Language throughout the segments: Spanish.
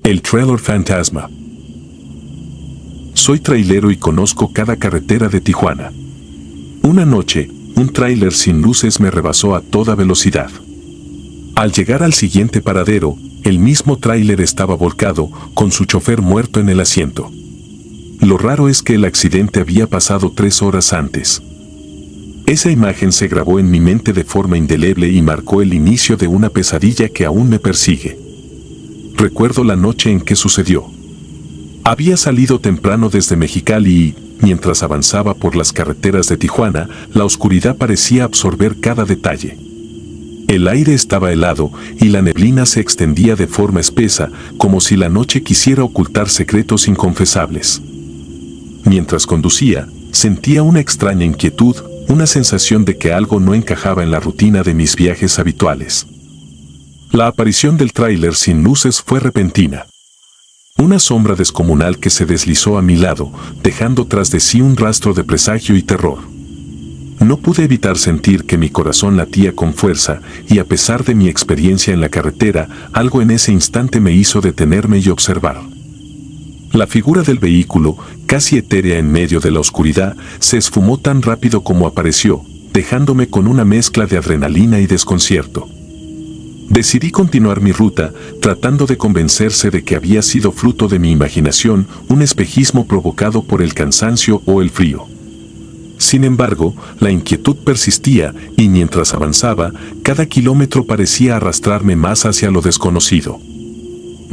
El tráiler fantasma. Soy trailero y conozco cada carretera de Tijuana. Una noche, un tráiler sin luces me rebasó a toda velocidad. Al llegar al siguiente paradero, el mismo tráiler estaba volcado, con su chofer muerto en el asiento. Lo raro es que el accidente había pasado 3 horas antes. Esa imagen se grabó en mi mente de forma indeleble y marcó el inicio de una pesadilla que aún me persigue. Recuerdo la noche en que sucedió. Había salido temprano desde Mexicali y, mientras avanzaba por las carreteras de Tijuana, la oscuridad parecía absorber cada detalle. El aire estaba helado y la neblina se extendía de forma espesa, como si la noche quisiera ocultar secretos inconfesables. Mientras conducía, sentía una extraña inquietud, una sensación de que algo no encajaba en la rutina de mis viajes habituales. La aparición del tráiler sin luces fue repentina. Una sombra descomunal que se deslizó a mi lado, dejando tras de sí un rastro de presagio y terror. No pude evitar sentir que mi corazón latía con fuerza, y a pesar de mi experiencia en la carretera, algo en ese instante me hizo detenerme y observar. La figura del vehículo, casi etérea en medio de la oscuridad, se esfumó tan rápido como apareció, dejándome con una mezcla de adrenalina y desconcierto. Decidí continuar mi ruta, tratando de convencerse de que había sido fruto de mi imaginación, un espejismo provocado por el cansancio o el frío. Sin embargo, la inquietud persistía, y mientras avanzaba, cada kilómetro parecía arrastrarme más hacia lo desconocido.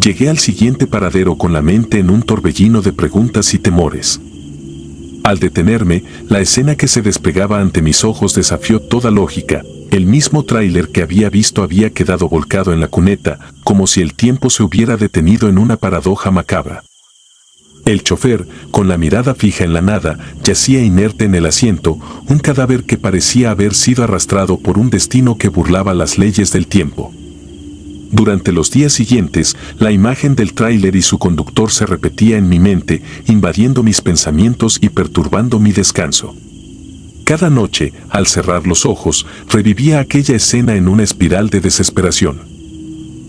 Llegué al siguiente paradero con la mente en un torbellino de preguntas y temores. Al detenerme, la escena que se desplegaba ante mis ojos desafió toda lógica. El mismo tráiler que había visto había quedado volcado en la cuneta, como si el tiempo se hubiera detenido en una paradoja macabra. El chofer, con la mirada fija en la nada, yacía inerte en el asiento, un cadáver que parecía haber sido arrastrado por un destino que burlaba las leyes del tiempo. Durante los días siguientes, la imagen del tráiler y su conductor se repetía en mi mente, invadiendo mis pensamientos y perturbando mi descanso. Cada noche, al cerrar los ojos, revivía aquella escena en una espiral de desesperación.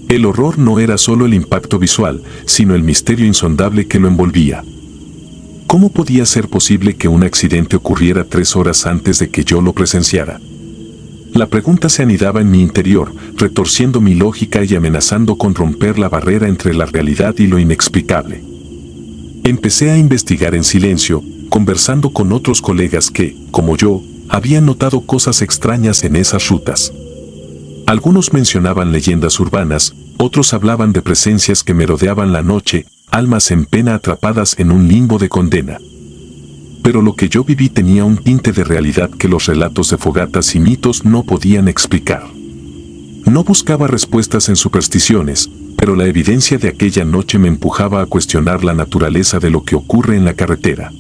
El horror no era solo el impacto visual, sino el misterio insondable que lo envolvía. ¿Cómo podía ser posible que un accidente ocurriera 3 horas antes de que yo lo presenciara? La pregunta se anidaba en mi interior, retorciendo mi lógica y amenazando con romper la barrera entre la realidad y lo inexplicable. Empecé a investigar en silencio, conversando con otros colegas que, como yo, habían notado cosas extrañas en esas rutas. Algunos mencionaban leyendas urbanas, otros hablaban de presencias que merodeaban la noche, almas en pena atrapadas en un limbo de condena. Pero lo que yo viví tenía un tinte de realidad que los relatos de fogatas y mitos no podían explicar. No buscaba respuestas en supersticiones, pero la evidencia de aquella noche me empujaba a cuestionar la naturaleza de lo que ocurre en la carretera.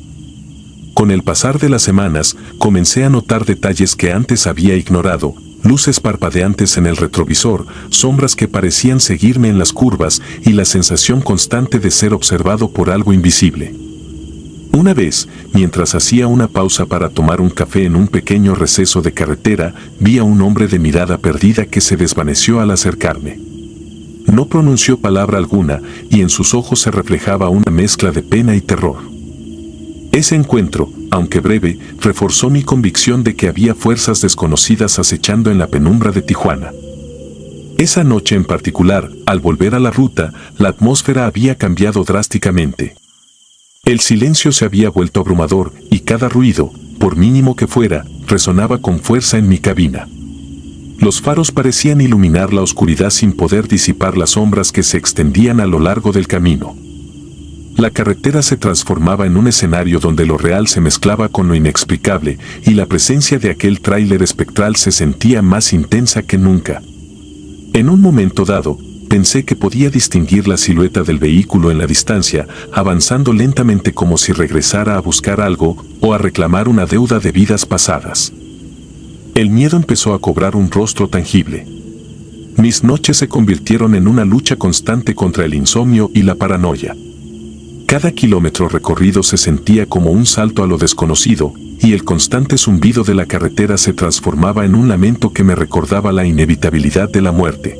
Con el pasar de las semanas, comencé a notar detalles que antes había ignorado, luces parpadeantes en el retrovisor, sombras que parecían seguirme en las curvas y la sensación constante de ser observado por algo invisible. Una vez, mientras hacía una pausa para tomar un café en un pequeño receso de carretera, vi a un hombre de mirada perdida que se desvaneció al acercarme. No pronunció palabra alguna y en sus ojos se reflejaba una mezcla de pena y terror. Ese encuentro, aunque breve, reforzó mi convicción de que había fuerzas desconocidas acechando en la penumbra de Tijuana. Esa noche en particular, al volver a la ruta, la atmósfera había cambiado drásticamente. El silencio se había vuelto abrumador y cada ruido, por mínimo que fuera, resonaba con fuerza en mi cabina. Los faros parecían iluminar la oscuridad sin poder disipar las sombras que se extendían a lo largo del camino. La carretera se transformaba en un escenario donde lo real se mezclaba con lo inexplicable y la presencia de aquel tráiler espectral se sentía más intensa que nunca. En un momento dado, pensé que podía distinguir la silueta del vehículo en la distancia, avanzando lentamente como si regresara a buscar algo o a reclamar una deuda de vidas pasadas. El miedo empezó a cobrar un rostro tangible. Mis noches se convirtieron en una lucha constante contra el insomnio y la paranoia. Cada kilómetro recorrido se sentía como un salto a lo desconocido, y el constante zumbido de la carretera se transformaba en un lamento que me recordaba la inevitabilidad de la muerte.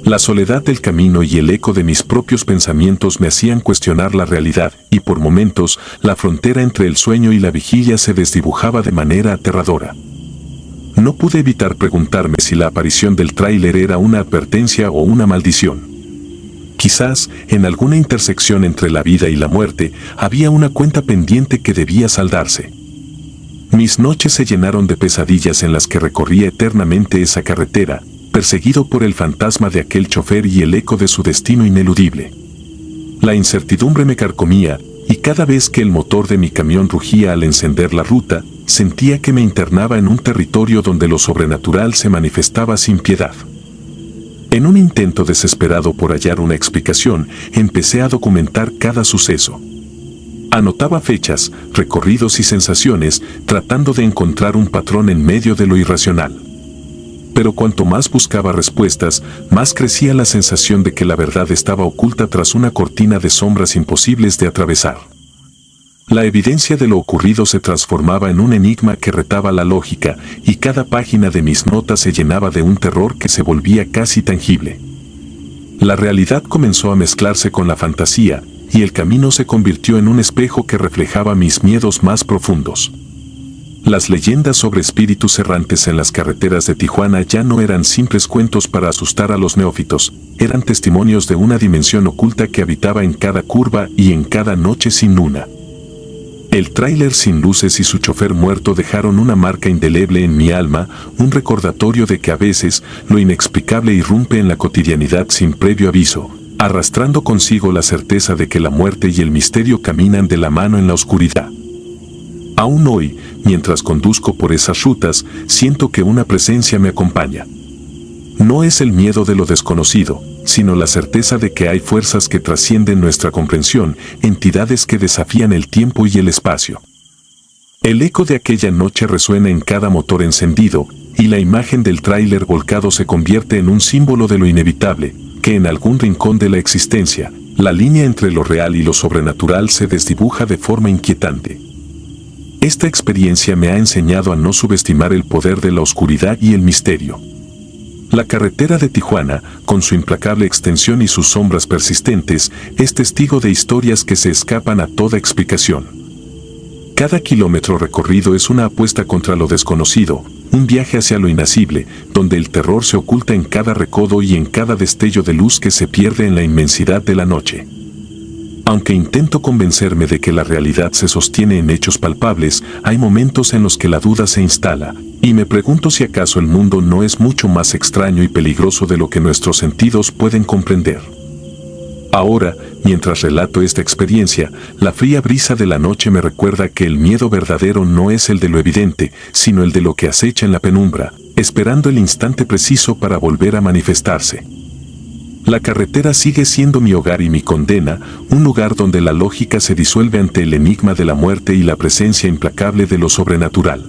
La soledad del camino y el eco de mis propios pensamientos me hacían cuestionar la realidad, y por momentos, la frontera entre el sueño y la vigilia se desdibujaba de manera aterradora. No pude evitar preguntarme si la aparición del tráiler era una advertencia o una maldición. Quizás, en alguna intersección entre la vida y la muerte, había una cuenta pendiente que debía saldarse. Mis noches se llenaron de pesadillas en las que recorría eternamente esa carretera, perseguido por el fantasma de aquel chofer y el eco de su destino ineludible. La incertidumbre me carcomía, y cada vez que el motor de mi camión rugía al encender la ruta, sentía que me internaba en un territorio donde lo sobrenatural se manifestaba sin piedad. En un intento desesperado por hallar una explicación, empecé a documentar cada suceso. Anotaba fechas, recorridos y sensaciones, tratando de encontrar un patrón en medio de lo irracional. Pero cuanto más buscaba respuestas, más crecía la sensación de que la verdad estaba oculta tras una cortina de sombras imposibles de atravesar. La evidencia de lo ocurrido se transformaba en un enigma que retaba la lógica, y cada página de mis notas se llenaba de un terror que se volvía casi tangible. La realidad comenzó a mezclarse con la fantasía, y el camino se convirtió en un espejo que reflejaba mis miedos más profundos. Las leyendas sobre espíritus errantes en las carreteras de Tijuana ya no eran simples cuentos para asustar a los neófitos, eran testimonios de una dimensión oculta que habitaba en cada curva y en cada noche sin luna. El tráiler sin luces y su chofer muerto dejaron una marca indeleble en mi alma, un recordatorio de que a veces lo inexplicable irrumpe en la cotidianidad sin previo aviso, arrastrando consigo la certeza de que la muerte y el misterio caminan de la mano en la oscuridad. Aún hoy, mientras conduzco por esas rutas, siento que una presencia me acompaña. No es el miedo de lo desconocido, sino la certeza de que hay fuerzas que trascienden nuestra comprensión, entidades que desafían el tiempo y el espacio. El eco de aquella noche resuena en cada motor encendido, y la imagen del tráiler volcado se convierte en un símbolo de lo inevitable, que en algún rincón de la existencia, la línea entre lo real y lo sobrenatural se desdibuja de forma inquietante. Esta experiencia me ha enseñado a no subestimar el poder de la oscuridad y el misterio. La carretera de Tijuana, con su implacable extensión y sus sombras persistentes, es testigo de historias que se escapan a toda explicación. Cada kilómetro recorrido es una apuesta contra lo desconocido, un viaje hacia lo inacible, donde el terror se oculta en cada recodo y en cada destello de luz que se pierde en la inmensidad de la noche. Aunque intento convencerme de que la realidad se sostiene en hechos palpables, hay momentos en los que la duda se instala, y me pregunto si acaso el mundo no es mucho más extraño y peligroso de lo que nuestros sentidos pueden comprender. Ahora, mientras relato esta experiencia, la fría brisa de la noche me recuerda que el miedo verdadero no es el de lo evidente, sino el de lo que acecha en la penumbra, esperando el instante preciso para volver a manifestarse. La carretera sigue siendo mi hogar y mi condena, un lugar donde la lógica se disuelve ante el enigma de la muerte y la presencia implacable de lo sobrenatural.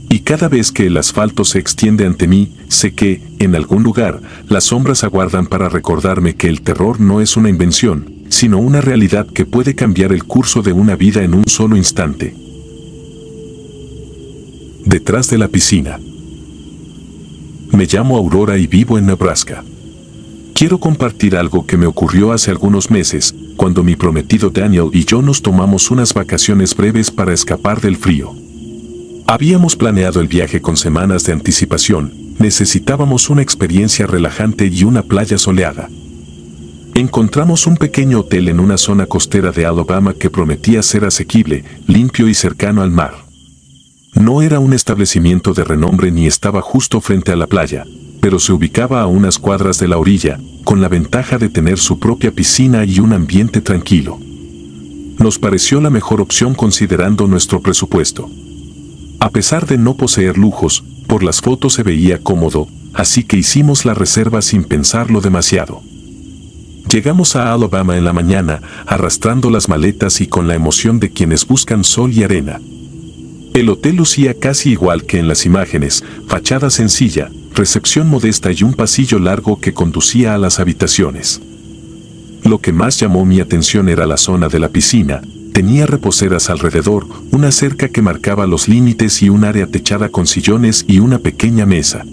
Y cada vez que el asfalto se extiende ante mí, sé que, en algún lugar, las sombras aguardan para recordarme que el terror no es una invención, sino una realidad que puede cambiar el curso de una vida en un solo instante. Detrás de la piscina. Me llamo Aurora y vivo en Nebraska. Quiero compartir algo que me ocurrió hace algunos meses, cuando mi prometido Daniel y yo nos tomamos unas vacaciones breves para escapar del frío. Habíamos planeado el viaje con semanas de anticipación, necesitábamos una experiencia relajante y una playa soleada. Encontramos un pequeño hotel en una zona costera de Alabama que prometía ser asequible, limpio y cercano al mar. No era un establecimiento de renombre ni estaba justo frente a la playa, pero se ubicaba a unas cuadras de la orilla, con la ventaja de tener su propia piscina y un ambiente tranquilo. Nos pareció la mejor opción considerando nuestro presupuesto. A pesar de no poseer lujos, por las fotos se veía cómodo, así que hicimos la reserva sin pensarlo demasiado. Llegamos a Alabama en la mañana, arrastrando las maletas y con la emoción de quienes buscan sol y arena. El hotel lucía casi igual que en las imágenes, fachada sencilla, recepción modesta y un pasillo largo que conducía a las habitaciones. Lo que más llamó mi atención era la zona de la piscina. Tenía reposeras alrededor, una cerca que marcaba los límites y un área techada con sillones y una pequeña mesa.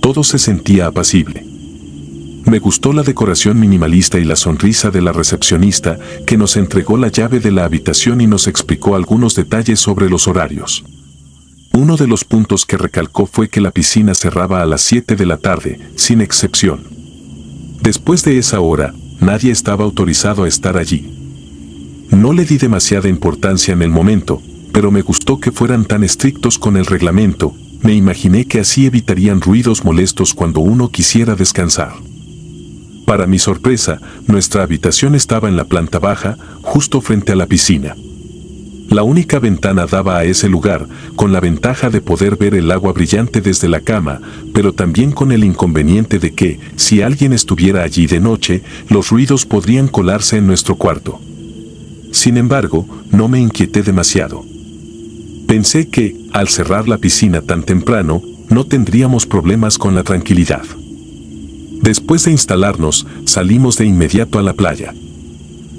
Todo se sentía apacible. Me gustó la decoración minimalista y la sonrisa de la recepcionista, que nos entregó la llave de la habitación y nos explicó algunos detalles sobre los horarios. Uno de los puntos que recalcó fue que la piscina cerraba a las 7 de la tarde, sin excepción. Después de esa hora, nadie estaba autorizado a estar allí. No le di demasiada importancia en el momento, pero me gustó que fueran tan estrictos con el reglamento. Me imaginé que así evitarían ruidos molestos cuando uno quisiera descansar. Para mi sorpresa, nuestra habitación estaba en la planta baja, justo frente a la piscina. La única ventana daba a ese lugar, con la ventaja de poder ver el agua brillante desde la cama, pero también con el inconveniente de que, si alguien estuviera allí de noche, los ruidos podrían colarse en nuestro cuarto. Sin embargo, no me inquieté demasiado. Pensé que, al cerrar la piscina tan temprano, no tendríamos problemas con la tranquilidad. Después de instalarnos, salimos de inmediato a la playa.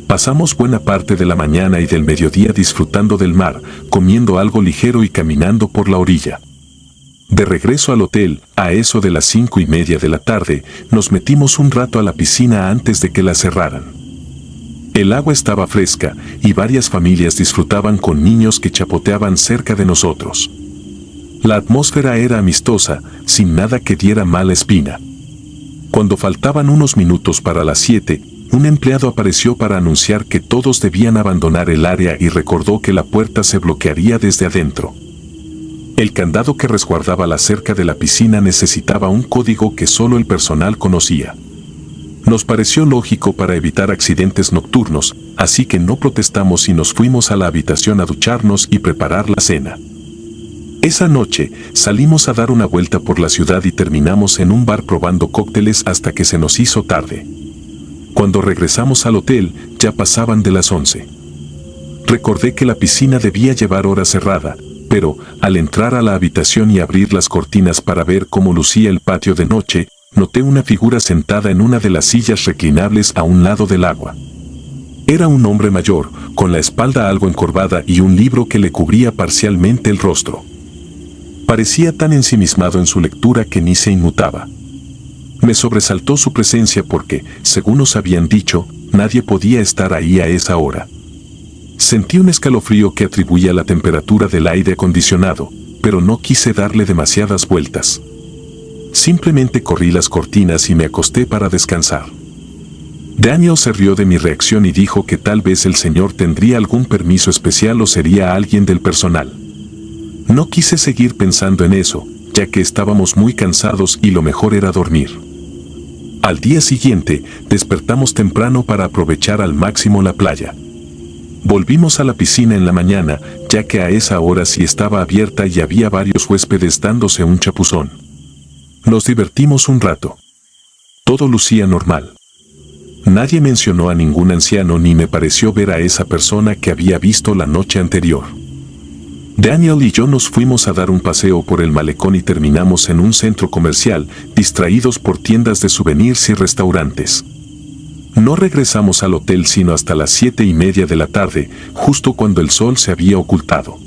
Pasamos buena parte de la mañana y del mediodía disfrutando del mar, comiendo algo ligero y caminando por la orilla. De regreso al hotel, a eso de las 5:30 de la tarde, nos metimos un rato a la piscina antes de que la cerraran. El agua estaba fresca y varias familias disfrutaban con niños que chapoteaban cerca de nosotros. La atmósfera era amistosa, sin nada que diera mala espina. Cuando faltaban unos minutos para las 7, un empleado apareció para anunciar que todos debían abandonar el área y recordó que la puerta se bloquearía desde adentro. El candado que resguardaba la cerca de la piscina necesitaba un código que solo el personal conocía. Nos pareció lógico para evitar accidentes nocturnos, así que no protestamos y nos fuimos a la habitación a ducharnos y preparar la cena. Esa noche, salimos a dar una vuelta por la ciudad y terminamos en un bar probando cócteles hasta que se nos hizo tarde. Cuando regresamos al hotel, ya pasaban de las 11. Recordé que la piscina debía llevar hora cerrada, pero, al entrar a la habitación y abrir las cortinas para ver cómo lucía el patio de noche, noté una figura sentada en una de las sillas reclinables a un lado del agua. Era un hombre mayor, con la espalda algo encorvada y un libro que le cubría parcialmente el rostro. Parecía tan ensimismado en su lectura que ni se inmutaba. Me sobresaltó su presencia porque, según nos habían dicho, nadie podía estar ahí a esa hora. Sentí un escalofrío que atribuía a la temperatura del aire acondicionado, pero no quise darle demasiadas vueltas. Simplemente corrí las cortinas y me acosté para descansar. Daniel se rió de mi reacción y dijo que tal vez el señor tendría algún permiso especial o sería alguien del personal. No quise seguir pensando en eso, ya que estábamos muy cansados y lo mejor era dormir. Al día siguiente, despertamos temprano para aprovechar al máximo la playa. Volvimos a la piscina en la mañana, ya que a esa hora sí estaba abierta y había varios huéspedes dándose un chapuzón. Nos divertimos un rato. Todo lucía normal. Nadie mencionó a ningún anciano ni me pareció ver a esa persona que había visto la noche anterior. Daniel y yo nos fuimos a dar un paseo por el malecón y terminamos en un centro comercial, distraídos por tiendas de souvenirs y restaurantes. No regresamos al hotel sino hasta las 7:30 de la tarde, justo cuando el sol se había ocultado.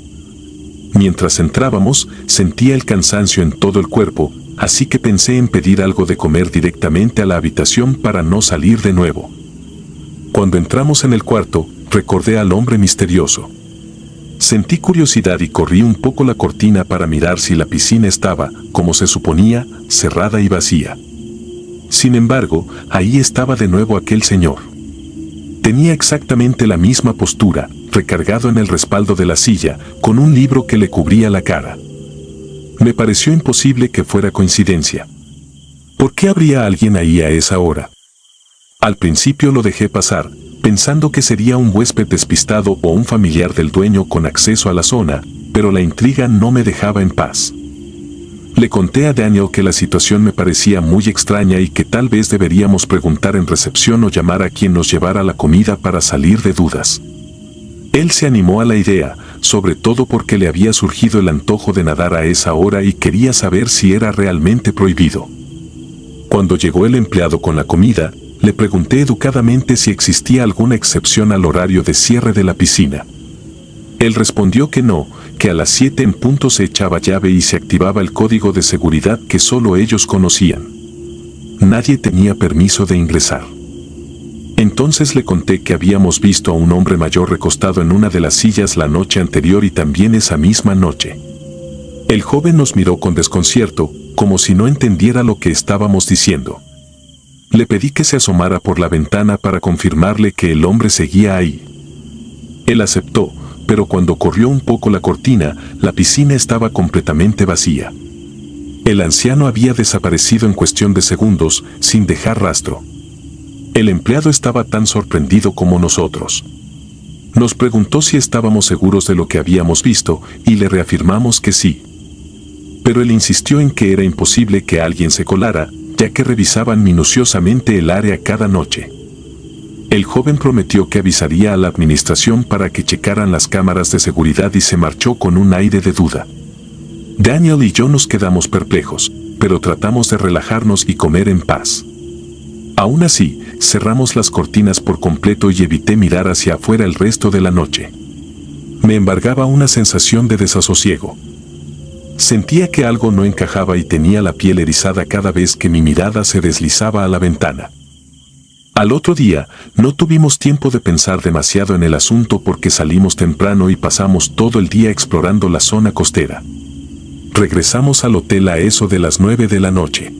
Mientras entrábamos, sentía el cansancio en todo el cuerpo, así que pensé en pedir algo de comer directamente a la habitación para no salir de nuevo. Cuando entramos en el cuarto, recordé al hombre misterioso. Sentí curiosidad y corrí un poco la cortina para mirar si la piscina estaba, como se suponía, cerrada y vacía. Sin embargo, ahí estaba de nuevo aquel señor. Tenía exactamente la misma postura, recargado en el respaldo de la silla, con un libro que le cubría la cara. Me pareció imposible que fuera coincidencia. ¿Por qué habría alguien ahí a esa hora? Al principio lo dejé pasar, pensando que sería un huésped despistado o un familiar del dueño con acceso a la zona, pero la intriga no me dejaba en paz. Le conté a Daniel que la situación me parecía muy extraña y que tal vez deberíamos preguntar en recepción o llamar a quien nos llevara la comida para salir de dudas. Él se animó a la idea, sobre todo porque le había surgido el antojo de nadar a esa hora y quería saber si era realmente prohibido. Cuando llegó el empleado con la comida, Le pregunté educadamente si existía alguna excepción al horario de cierre de la piscina. Él respondió que no, que a las 7 en punto se echaba llave y se activaba el código de seguridad que solo ellos conocían. Nadie tenía permiso de ingresar. Entonces le conté que habíamos visto a un hombre mayor recostado en una de las sillas la noche anterior y también esa misma noche. El joven nos miró con desconcierto, como si no entendiera lo que estábamos diciendo. Le pedí que se asomara por la ventana para confirmarle que el hombre seguía ahí. Él aceptó, pero cuando corrió un poco la cortina, la piscina estaba completamente vacía. El anciano había desaparecido en cuestión de segundos, sin dejar rastro. El empleado estaba tan sorprendido como nosotros. Nos preguntó si estábamos seguros de lo que habíamos visto, y le reafirmamos que sí. Pero él insistió en que era imposible que alguien se colara, ya que revisaban minuciosamente el área cada noche. El joven prometió que avisaría a la administración para que checaran las cámaras de seguridad y se marchó con un aire de duda. Daniel y yo nos quedamos perplejos, pero tratamos de relajarnos y comer en paz. Aún así, cerramos las cortinas por completo y evité mirar hacia afuera el resto de la noche. Me embargaba una sensación de desasosiego. Sentía que algo no encajaba y tenía la piel erizada cada vez que mi mirada se deslizaba a la ventana. Al otro día, no tuvimos tiempo de pensar demasiado en el asunto porque salimos temprano y pasamos todo el día explorando la zona costera. Regresamos al hotel a eso de las 9 de la noche.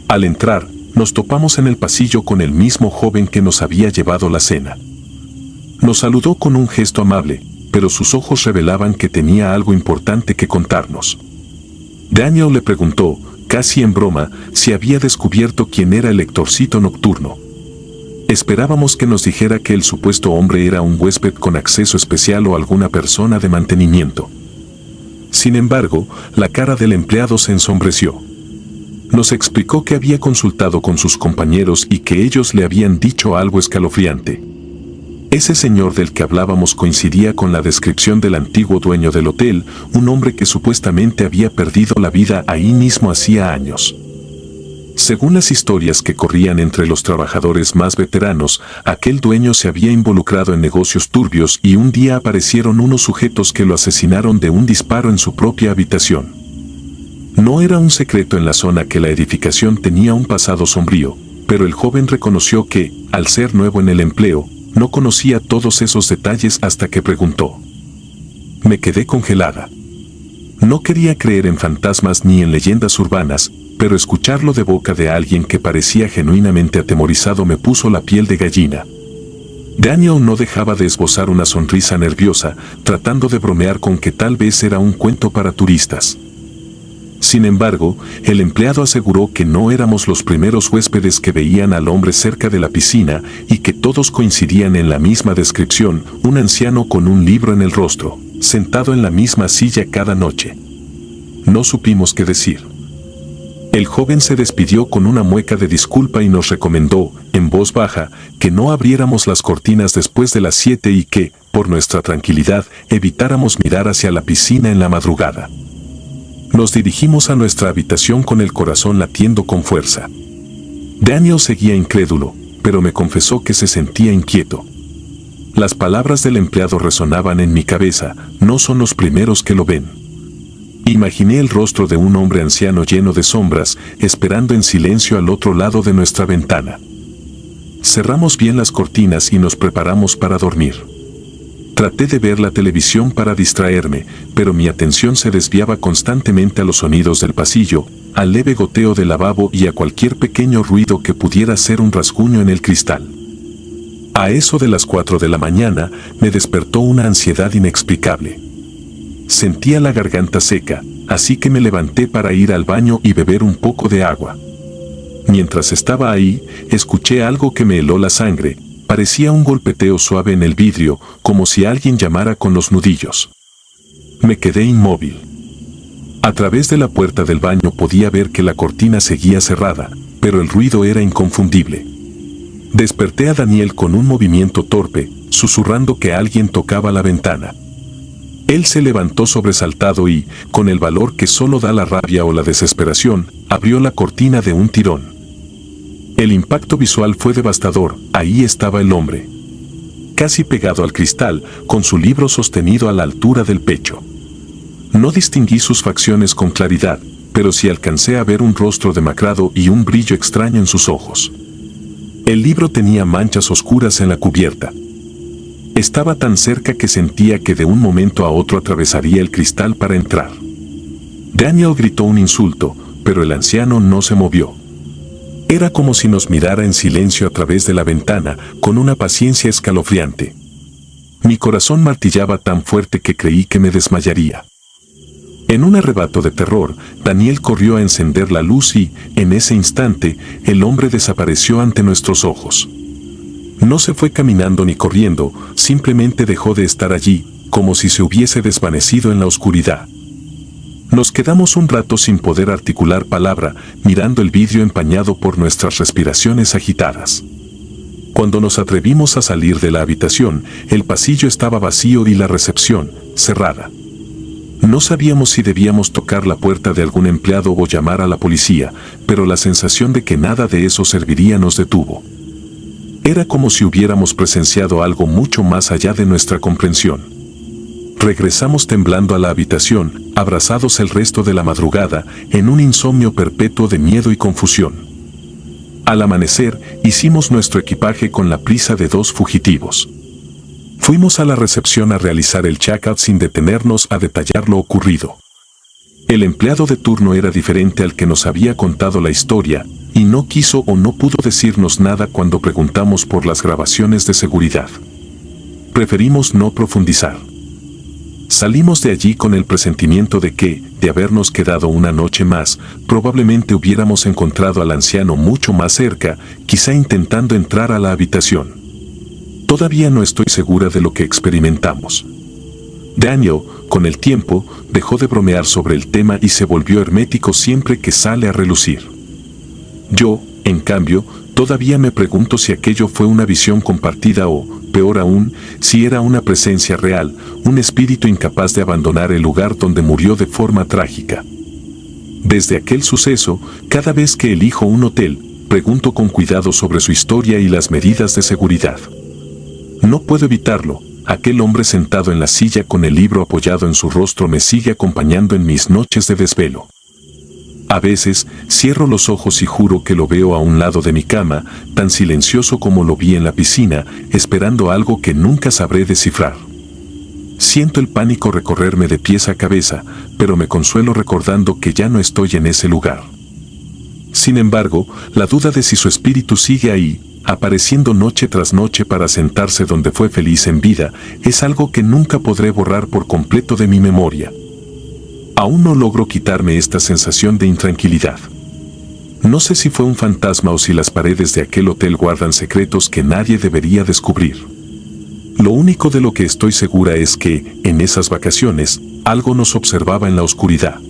Al entrar, nos topamos en el pasillo con el mismo joven que nos había llevado la cena. Nos saludó con un gesto amable, pero sus ojos revelaban que tenía algo importante que contarnos. Daniel le preguntó, casi en broma, si había descubierto quién era el lectorcito nocturno. Esperábamos que nos dijera que el supuesto hombre era un huésped con acceso especial o alguna persona de mantenimiento. Sin embargo, la cara del empleado se ensombreció. Nos explicó que había consultado con sus compañeros y que ellos le habían dicho algo escalofriante. Ese señor del que hablábamos coincidía con la descripción del antiguo dueño del hotel, un hombre que supuestamente había perdido la vida ahí mismo hacía años. Según las historias que corrían entre los trabajadores más veteranos, aquel dueño se había involucrado en negocios turbios y un día aparecieron unos sujetos que lo asesinaron de un disparo en su propia habitación. No era un secreto en la zona que la edificación tenía un pasado sombrío, pero el joven reconoció que, al ser nuevo en el empleo, no conocía todos esos detalles hasta que preguntó. Me quedé congelada. No quería creer en fantasmas ni en leyendas urbanas, pero escucharlo de boca de alguien que parecía genuinamente atemorizado me puso la piel de gallina. Daniel no dejaba de esbozar una sonrisa nerviosa, tratando de bromear con que tal vez era un cuento para turistas. Sin embargo, el empleado aseguró que no éramos los primeros huéspedes que veían al hombre cerca de la piscina y que todos coincidían en la misma descripción, un anciano con un libro en el rostro, sentado en la misma silla cada noche. No supimos qué decir. El joven se despidió con una mueca de disculpa y nos recomendó, en voz baja, que no abriéramos las cortinas después de las 7 y que, por nuestra tranquilidad, evitáramos mirar hacia la piscina en la madrugada. Nos dirigimos a nuestra habitación con el corazón latiendo con fuerza. Daniel seguía incrédulo, pero me confesó que se sentía inquieto. Las palabras del empleado resonaban en mi cabeza, no son los primeros que lo ven. Imaginé el rostro de un hombre anciano lleno de sombras, esperando en silencio al otro lado de nuestra ventana. Cerramos bien las cortinas y nos preparamos para dormir. Traté de ver la televisión para distraerme, pero mi atención se desviaba constantemente a los sonidos del pasillo, al leve goteo del lavabo y a cualquier pequeño ruido que pudiera ser un rasguño en el cristal. A eso de las 4 de la mañana, me despertó una ansiedad inexplicable. Sentía la garganta seca, así que me levanté para ir al baño y beber un poco de agua. Mientras estaba ahí, escuché algo que me heló la sangre. Parecía un golpeteo suave en el vidrio, como si alguien llamara con los nudillos. Me quedé inmóvil. A través de la puerta del baño podía ver que la cortina seguía cerrada, pero el ruido era inconfundible. Desperté a Daniel con un movimiento torpe, susurrando que alguien tocaba la ventana. Él se levantó sobresaltado y, con el valor que solo da la rabia o la desesperación, abrió la cortina de un tirón. El impacto visual fue devastador. Ahí estaba el hombre, casi pegado al cristal, con su libro sostenido a la altura del pecho. No distinguí sus facciones con claridad, pero sí alcancé a ver un rostro demacrado y un brillo extraño en sus ojos. El libro tenía manchas oscuras en la cubierta. Estaba tan cerca que sentía que de un momento a otro atravesaría el cristal para entrar. Daniel gritó un insulto, pero el anciano no se movió. Era como si nos mirara en silencio a través de la ventana, con una paciencia escalofriante. Mi corazón martillaba tan fuerte que creí que me desmayaría. En un arrebato de terror, Daniel corrió a encender la luz y, en ese instante, el hombre desapareció ante nuestros ojos. No se fue caminando ni corriendo, simplemente dejó de estar allí, como si se hubiese desvanecido en la oscuridad. Nos quedamos un rato sin poder articular palabra, mirando el vidrio empañado por nuestras respiraciones agitadas. Cuando nos atrevimos a salir de la habitación, el pasillo estaba vacío y la recepción, cerrada. No sabíamos si debíamos tocar la puerta de algún empleado o llamar a la policía, pero la sensación de que nada de eso serviría nos detuvo. Era como si hubiéramos presenciado algo mucho más allá de nuestra comprensión. Regresamos temblando a la habitación, abrazados el resto de la madrugada, en un insomnio perpetuo de miedo y confusión. Al amanecer, hicimos nuestro equipaje con la prisa de dos fugitivos. Fuimos a la recepción a realizar el check-out sin detenernos a detallar lo ocurrido. El empleado de turno era diferente al que nos había contado la historia, y no quiso o no pudo decirnos nada cuando preguntamos por las grabaciones de seguridad. Preferimos no profundizar. Salimos de allí con el presentimiento de que, de habernos quedado una noche más, probablemente hubiéramos encontrado al anciano mucho más cerca, quizá intentando entrar a la habitación. Todavía no estoy segura de lo que experimentamos. Daniel, con el tiempo, dejó de bromear sobre el tema y se volvió hermético siempre que sale a relucir. Yo, en cambio, todavía me pregunto si aquello fue una visión compartida o, peor aún, si era una presencia real, un espíritu incapaz de abandonar el lugar donde murió de forma trágica. Desde aquel suceso, cada vez que elijo un hotel, pregunto con cuidado sobre su historia y las medidas de seguridad. No puedo evitarlo, aquel hombre sentado en la silla con el libro apoyado en su rostro me sigue acompañando en mis noches de desvelo. A veces, cierro los ojos y juro que lo veo a un lado de mi cama, tan silencioso como lo vi en la piscina, esperando algo que nunca sabré descifrar. Siento el pánico recorrerme de pies a cabeza, pero me consuelo recordando que ya no estoy en ese lugar. Sin embargo, la duda de si su espíritu sigue ahí, apareciendo noche tras noche para sentarse donde fue feliz en vida, es algo que nunca podré borrar por completo de mi memoria. Aún no logro quitarme esta sensación de intranquilidad. No sé si fue un fantasma o si las paredes de aquel hotel guardan secretos que nadie debería descubrir. Lo único de lo que estoy segura es que, en esas vacaciones, algo nos observaba en la oscuridad.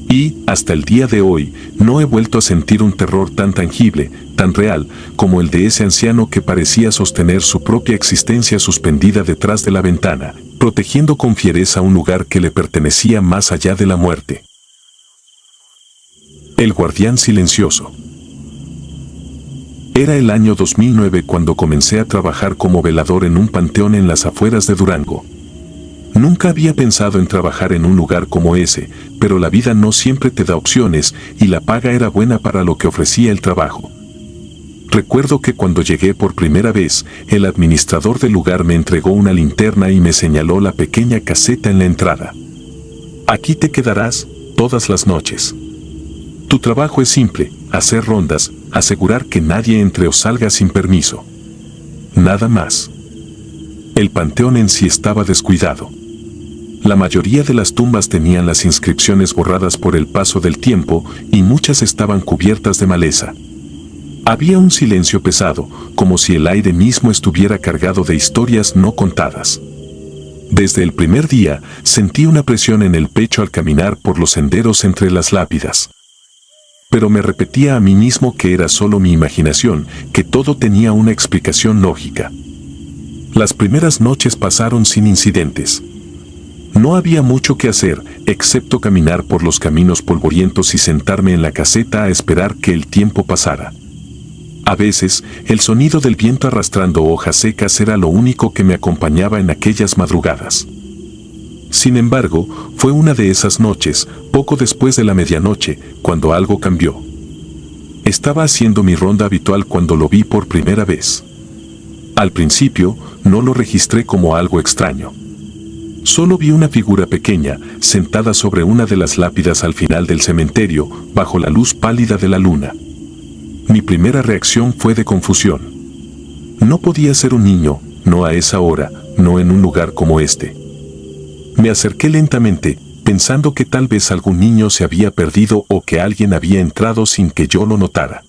Y, hasta el día de hoy, no he vuelto a sentir un terror tan tangible, tan real, como el de ese anciano que parecía sostener su propia existencia suspendida detrás de la ventana, protegiendo con fiereza un lugar que le pertenecía más allá de la muerte. El guardián silencioso. Era el año 2009 cuando comencé a trabajar como velador en un panteón en las afueras de Durango. Nunca había pensado en trabajar en un lugar como ese, pero la vida no siempre te da opciones y la paga era buena para lo que ofrecía el trabajo. Recuerdo que cuando llegué por primera vez, el administrador del lugar me entregó una linterna y me señaló la pequeña caseta en la entrada. Aquí te quedarás todas las noches. Tu trabajo es simple, hacer rondas, asegurar que nadie entre o salga sin permiso. Nada más. El panteón en sí estaba descuidado. La mayoría de las tumbas tenían las inscripciones borradas por el paso del tiempo y muchas estaban cubiertas de maleza. Había un silencio pesado, como si el aire mismo estuviera cargado de historias no contadas. Desde el primer día, sentí una presión en el pecho al caminar por los senderos entre las lápidas. Pero me repetía a mí mismo que era solo mi imaginación, que todo tenía una explicación lógica. Las primeras noches pasaron sin incidentes. No había mucho que hacer, excepto caminar por los caminos polvorientos y sentarme en la caseta a esperar que el tiempo pasara. A veces, el sonido del viento arrastrando hojas secas era lo único que me acompañaba en aquellas madrugadas. Sin embargo, fue una de esas noches, poco después de la medianoche, cuando algo cambió. Estaba haciendo mi ronda habitual cuando lo vi por primera vez. Al principio, no lo registré como algo extraño. Solo vi una figura pequeña, sentada sobre una de las lápidas al final del cementerio, bajo la luz pálida de la luna. Mi primera reacción fue de confusión. No podía ser un niño, no a esa hora, no en un lugar como este. Me acerqué lentamente, pensando que tal vez algún niño se había perdido o que alguien había entrado sin que yo lo notara.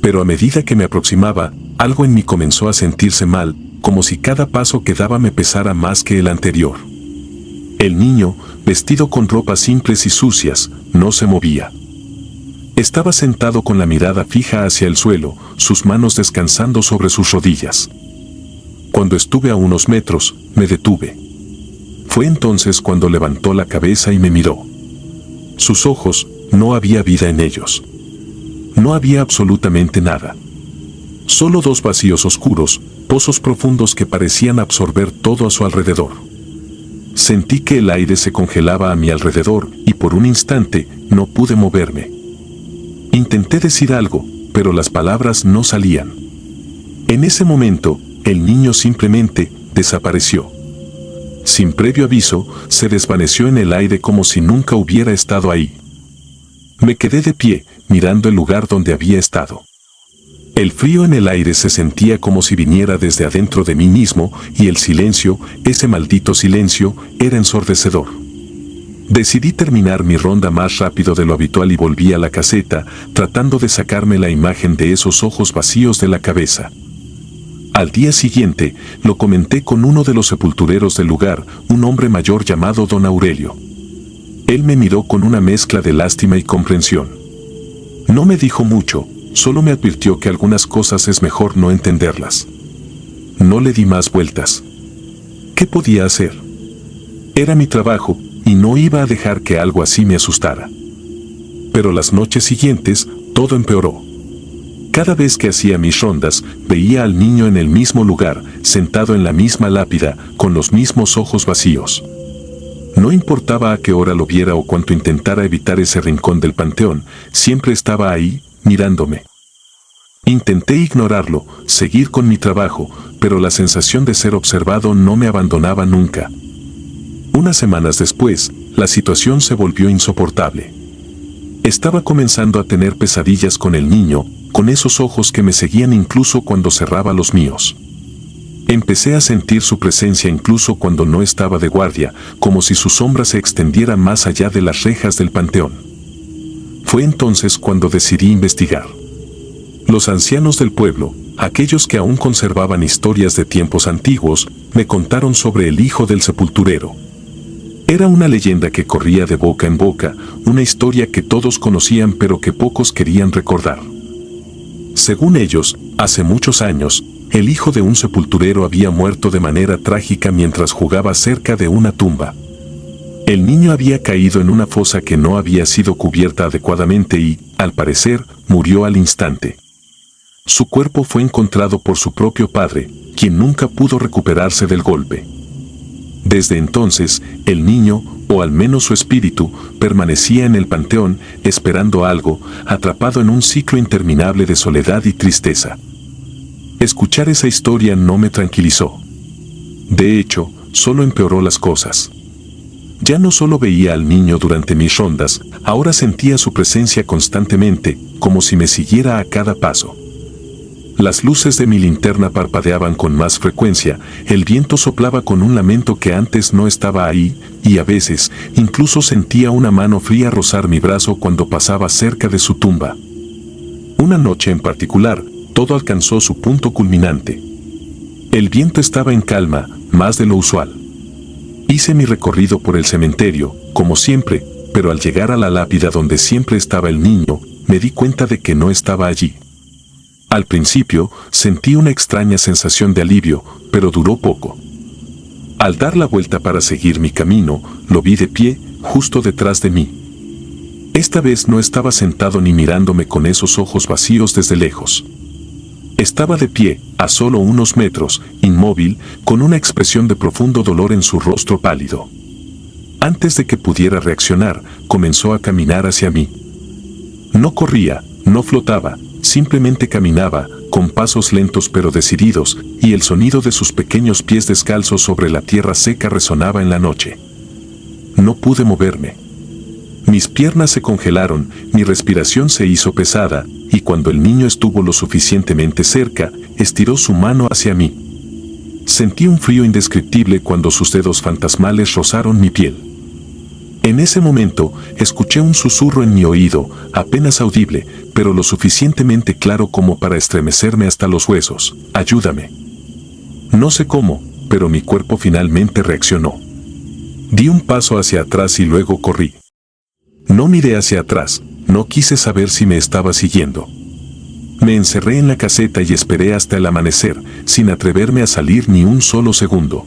Pero a medida que me aproximaba, algo en mí comenzó a sentirse mal, como si cada paso que daba me pesara más que el anterior. El niño, vestido con ropas simples y sucias, no se movía. Estaba sentado con la mirada fija hacia el suelo, sus manos descansando sobre sus rodillas. Cuando estuve a unos metros, me detuve. Fue entonces cuando levantó la cabeza y me miró. Sus ojos, no había vida en ellos. No había absolutamente nada. Solo dos vacíos oscuros, pozos profundos que parecían absorber todo a su alrededor. Sentí que el aire se congelaba a mi alrededor y por un instante no pude moverme. Intenté decir algo, pero las palabras no salían. En ese momento, el niño simplemente desapareció. Sin previo aviso, se desvaneció en el aire como si nunca hubiera estado ahí. Me quedé de pie, mirando el lugar donde había estado. El frío en el aire se sentía como si viniera desde adentro de mí mismo, y el silencio, ese maldito silencio, era ensordecedor. Decidí terminar mi ronda más rápido de lo habitual y volví a la caseta, tratando de sacarme la imagen de esos ojos vacíos de la cabeza. Al día siguiente, lo comenté con uno de los sepultureros del lugar, un hombre mayor llamado Don Aurelio. Él me miró con una mezcla de lástima y comprensión. No me dijo mucho, solo me advirtió que algunas cosas es mejor no entenderlas. No le di más vueltas. ¿Qué podía hacer? Era mi trabajo, y no iba a dejar que algo así me asustara. Pero las noches siguientes, todo empeoró. Cada vez que hacía mis rondas, veía al niño en el mismo lugar, sentado en la misma lápida, con los mismos ojos vacíos. No importaba a qué hora lo viera o cuánto intentara evitar ese rincón del panteón, siempre estaba ahí, mirándome. Intenté ignorarlo, seguir con mi trabajo, pero la sensación de ser observado no me abandonaba nunca. Unas semanas después, la situación se volvió insoportable. Estaba comenzando a tener pesadillas con el niño, con esos ojos que me seguían incluso cuando cerraba los míos. Empecé a sentir su presencia incluso cuando no estaba de guardia, como si su sombra se extendiera más allá de las rejas del panteón. Fue entonces cuando decidí investigar. Los ancianos del pueblo, aquellos que aún conservaban historias de tiempos antiguos, me contaron sobre el hijo del sepulturero. Era una leyenda que corría de boca en boca, una historia que todos conocían pero que pocos querían recordar. Según ellos, hace muchos años, el hijo de un sepulturero había muerto de manera trágica mientras jugaba cerca de una tumba. El niño había caído en una fosa que no había sido cubierta adecuadamente y, al parecer, murió al instante. Su cuerpo fue encontrado por su propio padre, quien nunca pudo recuperarse del golpe. Desde entonces, el niño, o al menos su espíritu, permanecía en el panteón, esperando algo, atrapado en un ciclo interminable de soledad y tristeza. Escuchar esa historia no me tranquilizó. De hecho, solo empeoró las cosas. Ya no solo veía al niño durante mis rondas, ahora sentía su presencia constantemente, como si me siguiera a cada paso. Las luces de mi linterna parpadeaban con más frecuencia, el viento soplaba con un lamento que antes no estaba ahí, y a veces, incluso sentía una mano fría rozar mi brazo cuando pasaba cerca de su tumba. Una noche en particular, todo alcanzó su punto culminante. El viento estaba en calma, más de lo usual. Hice mi recorrido por el cementerio, como siempre, pero al llegar a la lápida donde siempre estaba el niño, me di cuenta de que no estaba allí. Al principio, sentí una extraña sensación de alivio, pero duró poco. Al dar la vuelta para seguir mi camino, lo vi de pie, justo detrás de mí. Esta vez no estaba sentado ni mirándome con esos ojos vacíos desde lejos. Estaba de pie, a solo unos metros, inmóvil, con una expresión de profundo dolor en su rostro pálido. Antes de que pudiera reaccionar, comenzó a caminar hacia mí. No corría, no flotaba, simplemente caminaba, con pasos lentos pero decididos, y el sonido de sus pequeños pies descalzos sobre la tierra seca resonaba en la noche. No pude moverme. Mis piernas se congelaron, mi respiración se hizo pesada, y cuando el niño estuvo lo suficientemente cerca, estiró su mano hacia mí. Sentí un frío indescriptible cuando sus dedos fantasmales rozaron mi piel. En ese momento, escuché un susurro en mi oído, apenas audible, pero lo suficientemente claro como para estremecerme hasta los huesos. Ayúdame. No sé cómo, pero mi cuerpo finalmente reaccionó. Di un paso hacia atrás y luego corrí. No miré hacia atrás, no quise saber si me estaba siguiendo. Me encerré en la caseta y esperé hasta el amanecer, sin atreverme a salir ni un solo segundo.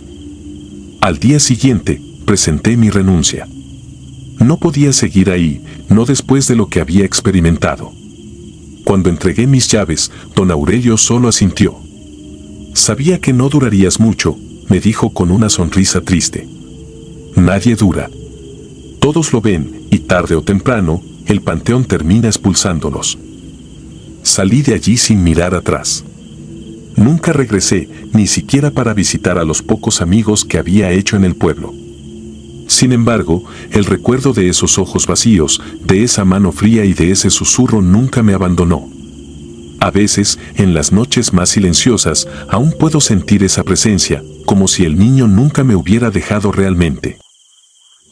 Al día siguiente, presenté mi renuncia. No podía seguir ahí, no después de lo que había experimentado. Cuando entregué mis llaves, don Aurelio solo asintió. Sabía que no durarías mucho, me dijo con una sonrisa triste. Nadie dura. Todos lo ven, y tarde o temprano, el panteón termina expulsándolos. Salí de allí sin mirar atrás. Nunca regresé, ni siquiera para visitar a los pocos amigos que había hecho en el pueblo. Sin embargo, el recuerdo de esos ojos vacíos, de esa mano fría y de ese susurro nunca me abandonó. A veces, en las noches más silenciosas, aún puedo sentir esa presencia, como si el niño nunca me hubiera dejado realmente.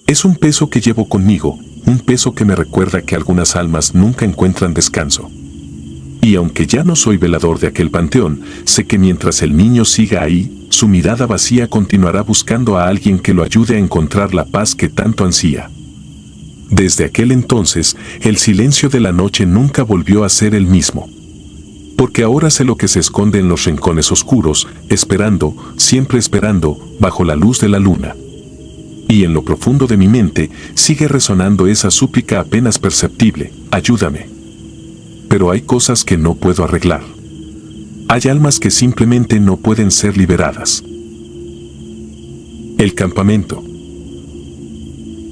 Es un peso que llevo conmigo, un peso que me recuerda que algunas almas nunca encuentran descanso. Y aunque ya no soy velador de aquel panteón, sé que mientras el niño siga ahí, su mirada vacía continuará buscando a alguien que lo ayude a encontrar la paz que tanto ansía. Desde aquel entonces, el silencio de la noche nunca volvió a ser el mismo. Porque ahora sé lo que se esconde en los rincones oscuros, esperando, siempre esperando, bajo la luz de la luna. Y en lo profundo de mi mente sigue resonando esa súplica apenas perceptible: ayúdame. Pero hay cosas que no puedo arreglar. Hay almas que simplemente no pueden ser liberadas. El campamento.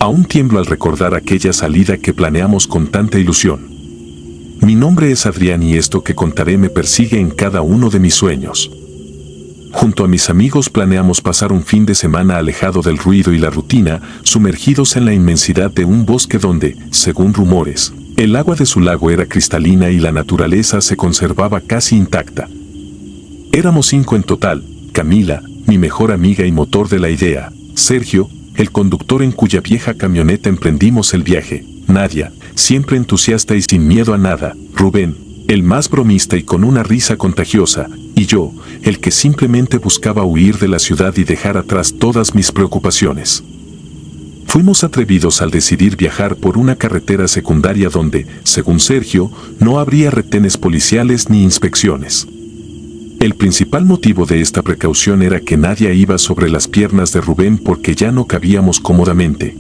Aún tiemblo al recordar aquella salida que planeamos con tanta ilusión. Mi nombre es Adrián y esto que contaré me persigue en cada uno de mis sueños. Junto a mis amigos planeamos pasar un fin de semana alejado del ruido y la rutina, sumergidos en la inmensidad de un bosque donde, según rumores, el agua de su lago era cristalina y la naturaleza se conservaba casi intacta. Éramos 5 en total: Camila, mi mejor amiga y motor de la idea; Sergio, el conductor en cuya vieja camioneta emprendimos el viaje; Nadia, siempre entusiasta y sin miedo a nada; Rubén, el más bromista y con una risa contagiosa; y yo, el que simplemente buscaba huir de la ciudad y dejar atrás todas mis preocupaciones. Fuimos atrevidos al decidir viajar por una carretera secundaria donde, según Sergio, no habría retenes policiales ni inspecciones. El principal motivo de esta precaución era que Nadia iba sobre las piernas de Rubén porque ya no cabíamos cómodamente.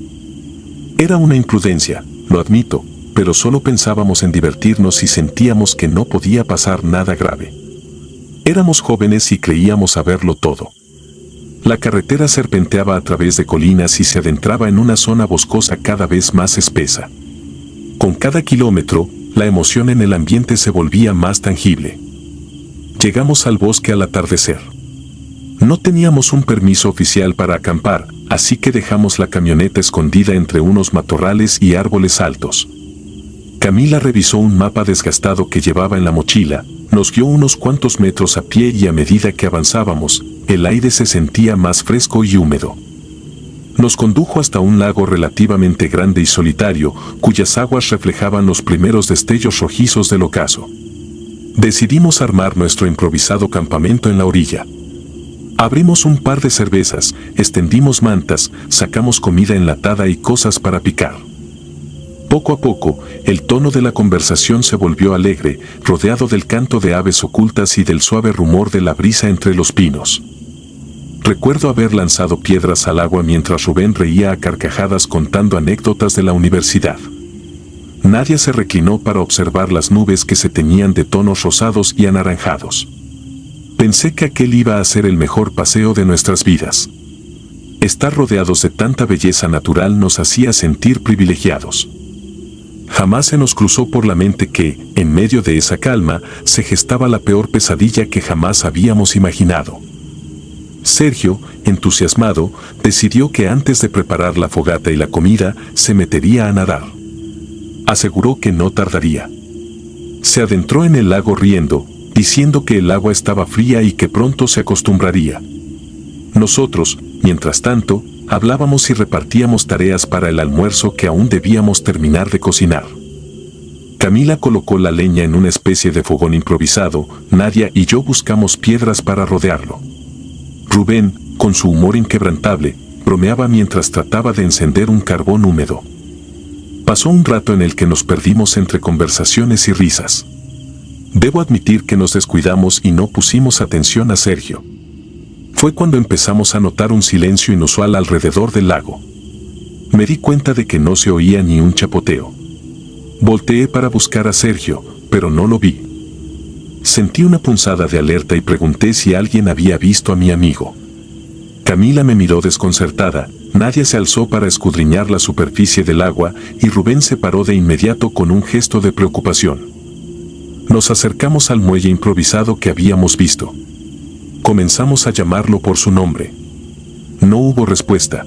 Era una imprudencia, lo admito, pero solo pensábamos en divertirnos y sentíamos que no podía pasar nada grave. Éramos jóvenes y creíamos saberlo todo. La carretera serpenteaba a través de colinas y se adentraba en una zona boscosa cada vez más espesa. Con cada kilómetro, la emoción en el ambiente se volvía más tangible. Llegamos al bosque al atardecer. No teníamos un permiso oficial para acampar, así que dejamos la camioneta escondida entre unos matorrales y árboles altos. Camila revisó un mapa desgastado que llevaba en la mochila, nos guió unos cuantos metros a pie y a medida que avanzábamos, el aire se sentía más fresco y húmedo. Nos condujo hasta un lago relativamente grande y solitario, cuyas aguas reflejaban los primeros destellos rojizos del ocaso. Decidimos armar nuestro improvisado campamento en la orilla. Abrimos un par de cervezas, extendimos mantas, sacamos comida enlatada y cosas para picar. Poco a poco, el tono de la conversación se volvió alegre, rodeado del canto de aves ocultas y del suave rumor de la brisa entre los pinos. Recuerdo haber lanzado piedras al agua mientras Rubén reía a carcajadas contando anécdotas de la universidad. Nadia se reclinó para observar las nubes que se teñían de tonos rosados y anaranjados. Pensé que aquel iba a ser el mejor paseo de nuestras vidas. Estar rodeados de tanta belleza natural nos hacía sentir privilegiados. Jamás se nos cruzó por la mente que, en medio de esa calma, se gestaba la peor pesadilla que jamás habíamos imaginado. Sergio, entusiasmado, decidió que antes de preparar la fogata y la comida, se metería a nadar. Aseguró que no tardaría. Se adentró en el lago riendo, diciendo que el agua estaba fría y que pronto se acostumbraría. Nosotros, mientras tanto, hablábamos y repartíamos tareas para el almuerzo que aún debíamos terminar de cocinar. Camila colocó la leña en una especie de fogón improvisado, Nadia y yo buscamos piedras para rodearlo. Rubén, con su humor inquebrantable, bromeaba mientras trataba de encender un carbón húmedo. Pasó un rato en el que nos perdimos entre conversaciones y risas. Debo admitir que nos descuidamos y no pusimos atención a Sergio. Fue cuando empezamos a notar un silencio inusual alrededor del lago. Me di cuenta de que no se oía ni un chapoteo. Volteé para buscar a Sergio, pero no lo vi. Sentí una punzada de alerta y pregunté si alguien había visto a mi amigo. Camila me miró desconcertada, Nadia se alzó para escudriñar la superficie del agua y Rubén se paró de inmediato con un gesto de preocupación. Nos acercamos al muelle improvisado que habíamos visto. Comenzamos a llamarlo por su nombre. No hubo respuesta.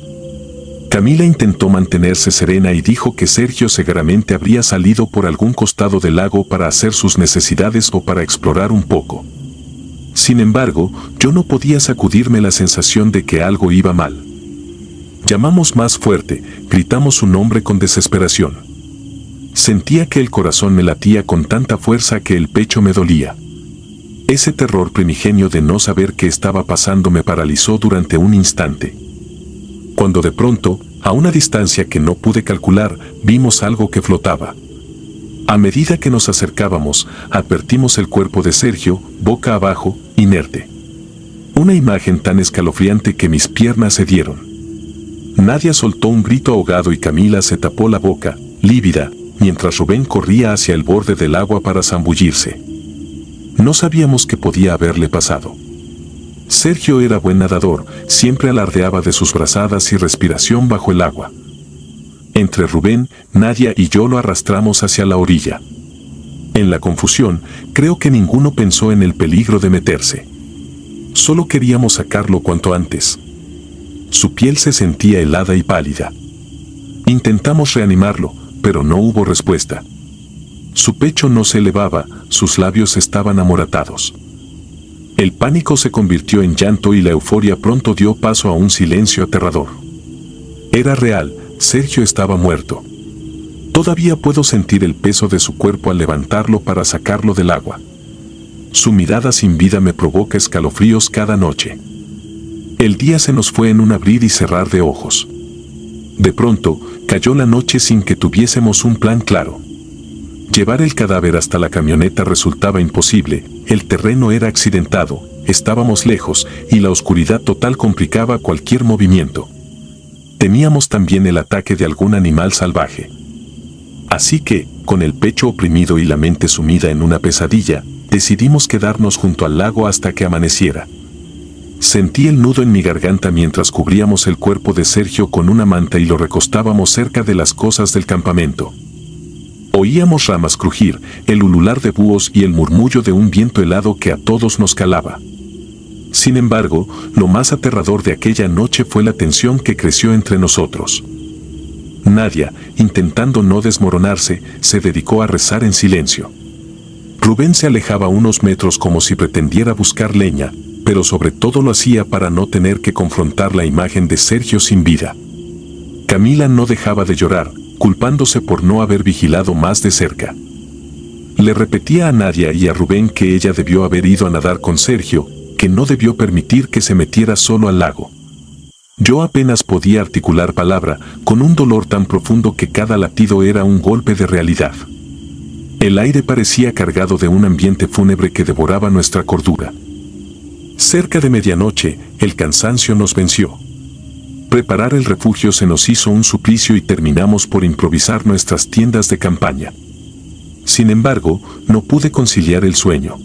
Camila intentó mantenerse serena y dijo que Sergio seguramente habría salido por algún costado del lago para hacer sus necesidades o para explorar un poco. Sin embargo, yo no podía sacudirme la sensación de que algo iba mal. Llamamos más fuerte, gritamos su nombre con desesperación. Sentía que el corazón me latía con tanta fuerza que el pecho me dolía. Ese terror primigenio de no saber qué estaba pasando me paralizó durante un instante. Cuando de pronto, a una distancia que no pude calcular, vimos algo que flotaba. A medida que nos acercábamos, advertimos el cuerpo de Sergio, boca abajo, inerte. Una imagen tan escalofriante que mis piernas cedieron. Nadia soltó un grito ahogado y Camila se tapó la boca, lívida, mientras Rubén corría hacia el borde del agua para zambullirse. No sabíamos qué podía haberle pasado. Sergio era buen nadador, siempre alardeaba de sus brazadas y respiración bajo el agua. Entre Rubén, Nadia y yo lo arrastramos hacia la orilla. En la confusión, creo que ninguno pensó en el peligro de meterse. Solo queríamos sacarlo cuanto antes. Su piel se sentía helada y pálida. Intentamos reanimarlo, pero no hubo respuesta. Su pecho no se elevaba, sus labios estaban amoratados. El pánico se convirtió en llanto y la euforia pronto dio paso a un silencio aterrador. Era real, Sergio estaba muerto. Todavía puedo sentir el peso de su cuerpo al levantarlo para sacarlo del agua. Su mirada sin vida me provoca escalofríos cada noche. El día se nos fue en un abrir y cerrar de ojos. De pronto, cayó la noche sin que tuviésemos un plan claro. Llevar el cadáver hasta la camioneta resultaba imposible, el terreno era accidentado, estábamos lejos y la oscuridad total complicaba cualquier movimiento. Temíamos también el ataque de algún animal salvaje. Así que, con el pecho oprimido y la mente sumida en una pesadilla, decidimos quedarnos junto al lago hasta que amaneciera. Sentí el nudo en mi garganta mientras cubríamos el cuerpo de Sergio con una manta y lo recostábamos cerca de las cosas del campamento. Oíamos ramas crujir, el ulular de búhos y el murmullo de un viento helado que a todos nos calaba. Sin embargo, lo más aterrador de aquella noche fue la tensión que creció entre nosotros. Nadia, intentando no desmoronarse, se dedicó a rezar en silencio. Rubén se alejaba unos metros como si pretendiera buscar leña, pero sobre todo lo hacía para no tener que confrontar la imagen de Sergio sin vida. Camila no dejaba de llorar, culpándose por no haber vigilado más de cerca. Le repetía a Nadia y a Rubén que ella debió haber ido a nadar con Sergio, que no debió permitir que se metiera solo al lago. Yo apenas podía articular palabra, con un dolor tan profundo que cada latido era un golpe de realidad. El aire parecía cargado de un ambiente fúnebre que devoraba nuestra cordura. Cerca de medianoche, el cansancio nos venció. Preparar el refugio se nos hizo un suplicio y terminamos por improvisar nuestras tiendas de campaña. Sin embargo, no pude conciliar el sueño.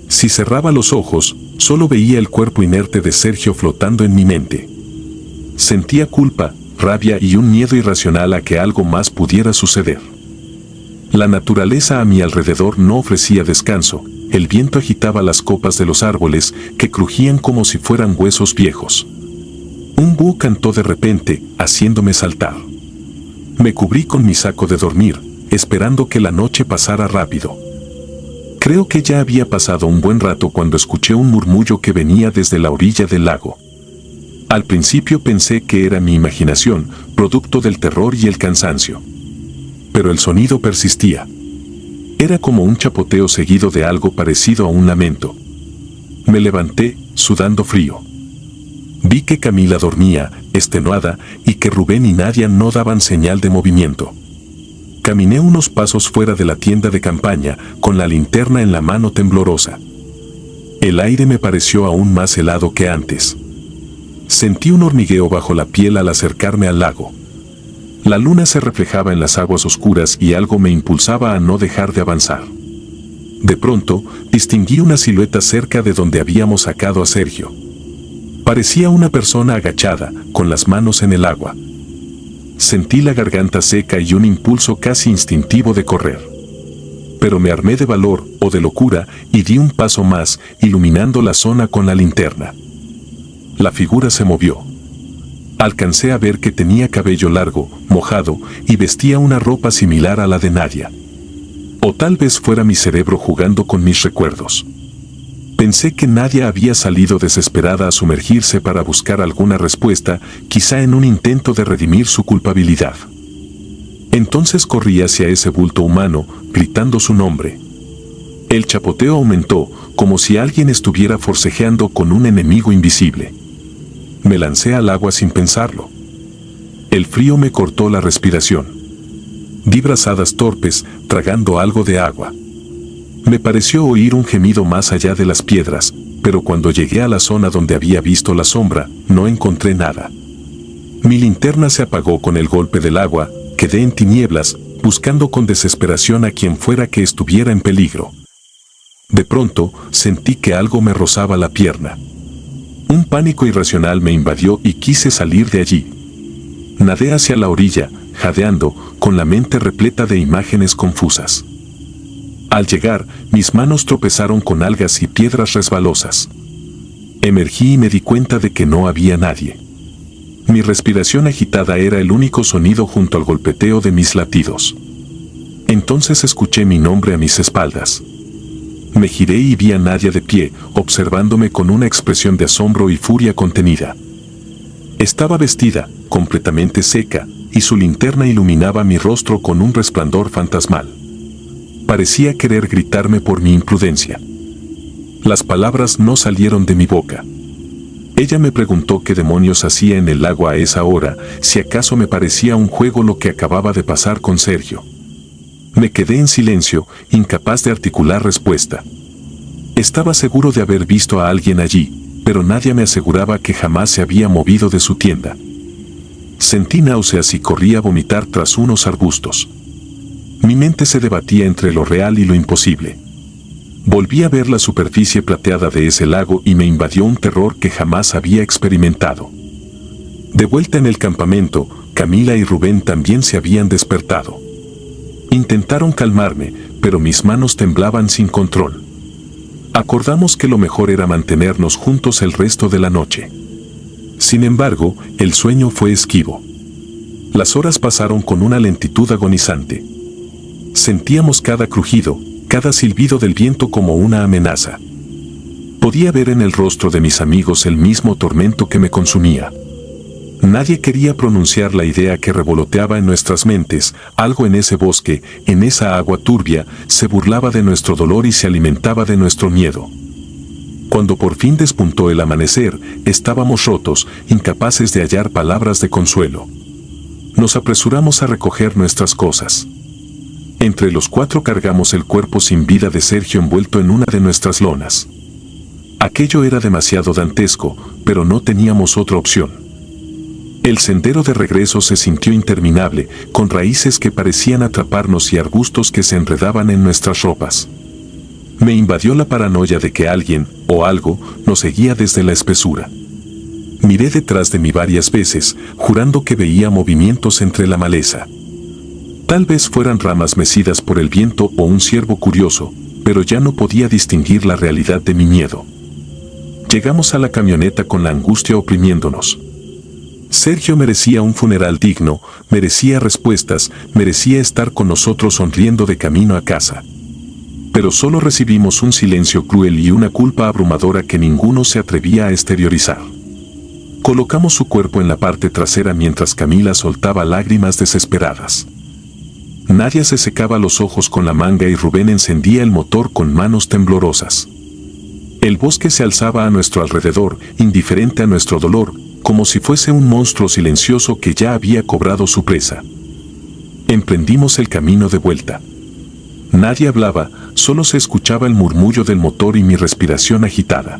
Si cerraba los ojos, solo veía el cuerpo inerte de Sergio flotando en mi mente. Sentía culpa, rabia y un miedo irracional a que algo más pudiera suceder. La naturaleza a mi alrededor no ofrecía descanso, el viento agitaba las copas de los árboles que crujían como si fueran huesos viejos. Un búho cantó de repente, haciéndome saltar. Me cubrí con mi saco de dormir, esperando que la noche pasara rápido. Creo que ya había pasado un buen rato cuando escuché un murmullo que venía desde la orilla del lago. Al principio pensé que era mi imaginación, producto del terror y el cansancio. Pero el sonido persistía. Era como un chapoteo seguido de algo parecido a un lamento. Me levanté, sudando frío. Vi que Camila dormía, extenuada, y que Rubén y Nadia no daban señal de movimiento. Caminé unos pasos fuera de la tienda de campaña, con la linterna en la mano temblorosa. El aire me pareció aún más helado que antes. Sentí un hormigueo bajo la piel al acercarme al lago. La luna se reflejaba en las aguas oscuras y algo me impulsaba a no dejar de avanzar. De pronto, distinguí una silueta cerca de donde habíamos sacado a Sergio. Parecía una persona agachada, con las manos en el agua. Sentí la garganta seca y un impulso casi instintivo de correr. Pero me armé de valor o de locura y di un paso más, iluminando la zona con la linterna. La figura se movió. Alcancé a ver que tenía cabello largo, mojado, y vestía una ropa similar a la de Nadia. O tal vez fuera mi cerebro jugando con mis recuerdos. Pensé que Nadia había salido desesperada a sumergirse para buscar alguna respuesta, quizá en un intento de redimir su culpabilidad. Entonces corrí hacia ese bulto humano, gritando su nombre. El chapoteo aumentó, como si alguien estuviera forcejeando con un enemigo invisible. Me lancé al agua sin pensarlo. El frío me cortó la respiración. Di brazadas torpes, tragando algo de agua. Me pareció oír un gemido más allá de las piedras, pero cuando llegué a la zona donde había visto la sombra, no encontré nada. Mi linterna se apagó con el golpe del agua, quedé en tinieblas, buscando con desesperación a quien fuera que estuviera en peligro. De pronto, sentí que algo me rozaba la pierna. Un pánico irracional me invadió y quise salir de allí. Nadé hacia la orilla, jadeando, con la mente repleta de imágenes confusas. Al llegar, mis manos tropezaron con algas y piedras resbalosas. Emergí y me di cuenta de que no había nadie. Mi respiración agitada era el único sonido junto al golpeteo de mis latidos. Entonces escuché mi nombre a mis espaldas. Me giré y vi a Nadia de pie, observándome con una expresión de asombro y furia contenida. Estaba vestida, completamente seca, y su linterna iluminaba mi rostro con un resplandor fantasmal. Parecía querer gritarme por mi imprudencia. Las palabras no salieron de mi boca. Ella me preguntó qué demonios hacía en el lago a esa hora, si acaso me parecía un juego lo que acababa de pasar con Sergio. Me quedé en silencio, incapaz de articular respuesta. Estaba seguro de haber visto a alguien allí, pero nadie me aseguraba que jamás se había movido de su tienda. Sentí náuseas y corrí a vomitar tras unos arbustos. Mi mente se debatía entre lo real y lo imposible. Volví a ver la superficie plateada de ese lago y me invadió un terror que jamás había experimentado. De vuelta en el campamento, Camila y Rubén también se habían despertado. Intentaron calmarme, pero mis manos temblaban sin control. Acordamos que lo mejor era mantenernos juntos el resto de la noche. Sin embargo, el sueño fue esquivo. Las horas pasaron con una lentitud agonizante. Sentíamos cada crujido, cada silbido del viento como una amenaza. Podía ver en el rostro de mis amigos el mismo tormento que me consumía. Nadie quería pronunciar la idea que revoloteaba en nuestras mentes, algo en ese bosque, en esa agua turbia, se burlaba de nuestro dolor y se alimentaba de nuestro miedo. Cuando por fin despuntó el amanecer, estábamos rotos, incapaces de hallar palabras de consuelo. Nos apresuramos a recoger nuestras cosas. Entre los cuatro cargamos el cuerpo sin vida de Sergio envuelto en una de nuestras lonas. Aquello era demasiado dantesco, pero no teníamos otra opción. El sendero de regreso se sintió interminable, con raíces que parecían atraparnos y arbustos que se enredaban en nuestras ropas. Me invadió la paranoia de que alguien, o algo, nos seguía desde la espesura. Miré detrás de mí varias veces, jurando que veía movimientos entre la maleza. Tal vez fueran ramas mecidas por el viento o un ciervo curioso, pero ya no podía distinguir la realidad de mi miedo. Llegamos a la camioneta con la angustia oprimiéndonos. Sergio merecía un funeral digno, merecía respuestas, merecía estar con nosotros sonriendo de camino a casa. Pero solo recibimos un silencio cruel y una culpa abrumadora que ninguno se atrevía a exteriorizar. Colocamos su cuerpo en la parte trasera mientras Camila soltaba lágrimas desesperadas. Nadia se secaba los ojos con la manga y Rubén encendía el motor con manos temblorosas. El bosque se alzaba a nuestro alrededor, indiferente a nuestro dolor, como si fuese un monstruo silencioso que ya había cobrado su presa. Emprendimos el camino de vuelta. Nadie hablaba, solo se escuchaba el murmullo del motor y mi respiración agitada.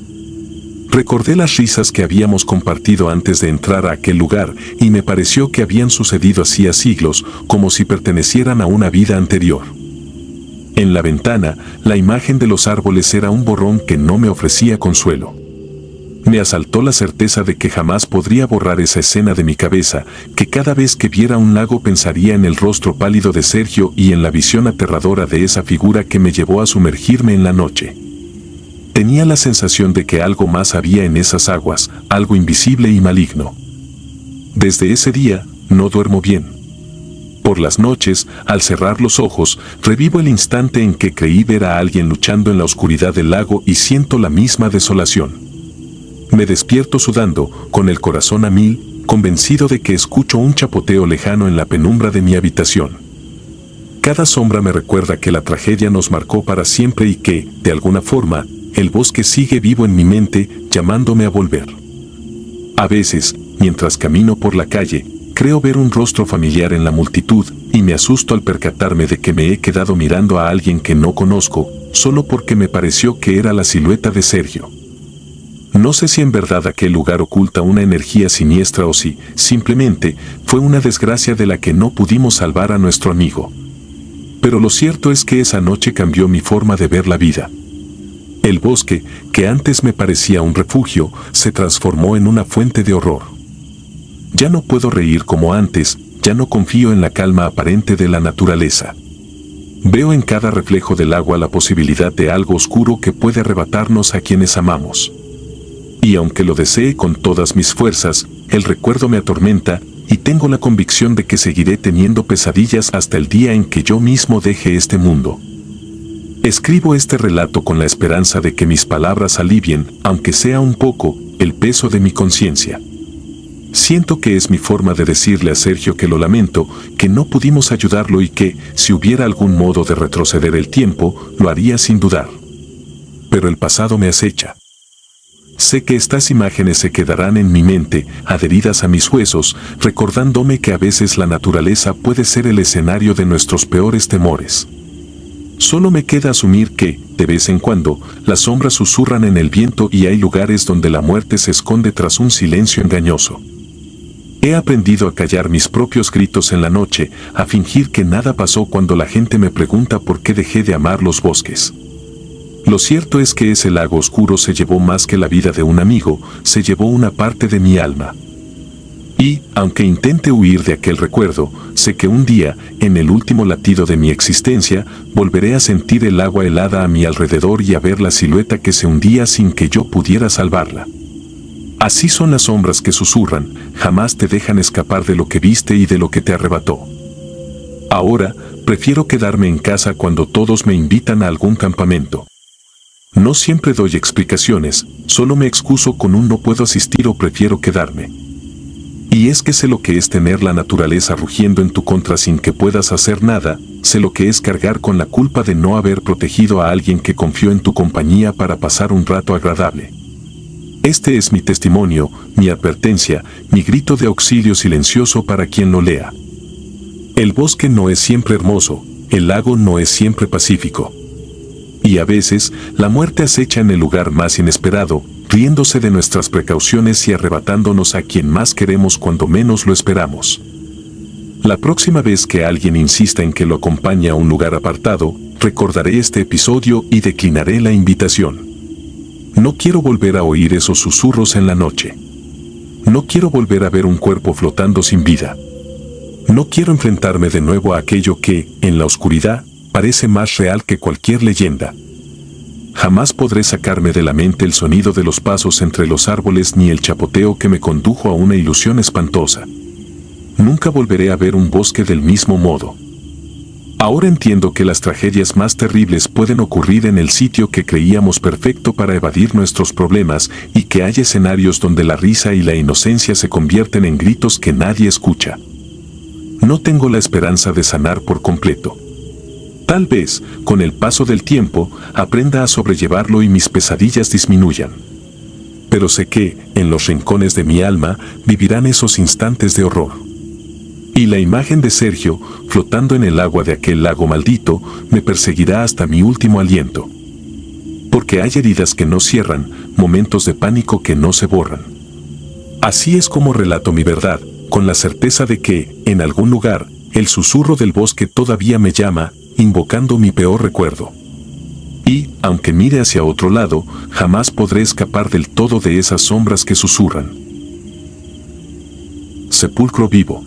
Recordé las risas que habíamos compartido antes de entrar a aquel lugar y me pareció que habían sucedido hacía siglos, como si pertenecieran a una vida anterior. En la ventana, la imagen de los árboles era un borrón que no me ofrecía consuelo. Me asaltó la certeza de que jamás podría borrar esa escena de mi cabeza, que cada vez que viera un lago pensaría en el rostro pálido de Sergio y en la visión aterradora de esa figura que me llevó a sumergirme en la noche. Tenía la sensación de que algo más había en esas aguas, algo invisible y maligno. Desde ese día, no duermo bien. Por las noches, al cerrar los ojos, revivo el instante en que creí ver a alguien luchando en la oscuridad del lago y siento la misma desolación. Me despierto sudando, con el corazón a mil, convencido de que escucho un chapoteo lejano en la penumbra de mi habitación. Cada sombra me recuerda que la tragedia nos marcó para siempre y que, de alguna forma, el bosque sigue vivo en mi mente, llamándome a volver. A veces, mientras camino por la calle, creo ver un rostro familiar en la multitud y me asusto al percatarme de que me he quedado mirando a alguien que no conozco, solo porque me pareció que era la silueta de Sergio. No sé si en verdad aquel lugar oculta una energía siniestra o si, simplemente, fue una desgracia de la que no pudimos salvar a nuestro amigo. Pero lo cierto es que esa noche cambió mi forma de ver la vida. El bosque, que antes me parecía un refugio, se transformó en una fuente de horror. Ya no puedo reír como antes, ya no confío en la calma aparente de la naturaleza. Veo en cada reflejo del agua la posibilidad de algo oscuro que puede arrebatarnos a quienes amamos. Y aunque lo desee con todas mis fuerzas, el recuerdo me atormenta, y tengo la convicción de que seguiré teniendo pesadillas hasta el día en que yo mismo deje este mundo. Escribo este relato con la esperanza de que mis palabras alivien, aunque sea un poco, el peso de mi conciencia. Siento que es mi forma de decirle a Sergio que lo lamento, que no pudimos ayudarlo y que, si hubiera algún modo de retroceder el tiempo, lo haría sin dudar. Pero el pasado me acecha. Sé que estas imágenes se quedarán en mi mente, adheridas a mis huesos, recordándome que a veces la naturaleza puede ser el escenario de nuestros peores temores. Solo me queda asumir que, de vez en cuando, las sombras susurran en el viento y hay lugares donde la muerte se esconde tras un silencio engañoso. He aprendido a callar mis propios gritos en la noche, a fingir que nada pasó cuando la gente me pregunta por qué dejé de amar los bosques. Lo cierto es que ese lago oscuro se llevó más que la vida de un amigo, se llevó una parte de mi alma. Y, aunque intente huir de aquel recuerdo, sé que un día, en el último latido de mi existencia, volveré a sentir el agua helada a mi alrededor y a ver la silueta que se hundía sin que yo pudiera salvarla. Así son las sombras que susurran, jamás te dejan escapar de lo que viste y de lo que te arrebató. Ahora, prefiero quedarme en casa cuando todos me invitan a algún campamento. No siempre doy explicaciones, solo me excuso con un no puedo asistir o prefiero quedarme. Y es que sé lo que es tener la naturaleza rugiendo en tu contra sin que puedas hacer nada, sé lo que es cargar con la culpa de no haber protegido a alguien que confió en tu compañía para pasar un rato agradable. Este es mi testimonio, mi advertencia, mi grito de auxilio silencioso para quien lo lea. El bosque no es siempre hermoso, el lago no es siempre pacífico. Y a veces, la muerte acecha en el lugar más inesperado, riéndose de nuestras precauciones y arrebatándonos a quien más queremos cuando menos lo esperamos. La próxima vez que alguien insista en que lo acompañe a un lugar apartado, recordaré este episodio y declinaré la invitación. No quiero volver a oír esos susurros en la noche. No quiero volver a ver un cuerpo flotando sin vida. No quiero enfrentarme de nuevo a aquello que, en la oscuridad, parece más real que cualquier leyenda. Jamás podré sacarme de la mente el sonido de los pasos entre los árboles ni el chapoteo que me condujo a una ilusión espantosa. Nunca volveré a ver un bosque del mismo modo. Ahora entiendo que las tragedias más terribles pueden ocurrir en el sitio que creíamos perfecto para evadir nuestros problemas y que hay escenarios donde la risa y la inocencia se convierten en gritos que nadie escucha. No tengo la esperanza de sanar por completo. Tal vez, con el paso del tiempo, aprenda a sobrellevarlo y mis pesadillas disminuyan. Pero sé que, en los rincones de mi alma, vivirán esos instantes de horror. Y la imagen de Sergio, flotando en el agua de aquel lago maldito, me perseguirá hasta mi último aliento. Porque hay heridas que no cierran, momentos de pánico que no se borran. Así es como relato mi verdad, con la certeza de que, en algún lugar, el susurro del bosque todavía me llama, invocando mi peor recuerdo. Y, aunque mire hacia otro lado, jamás podré escapar del todo de esas sombras que susurran. Sepulcro vivo.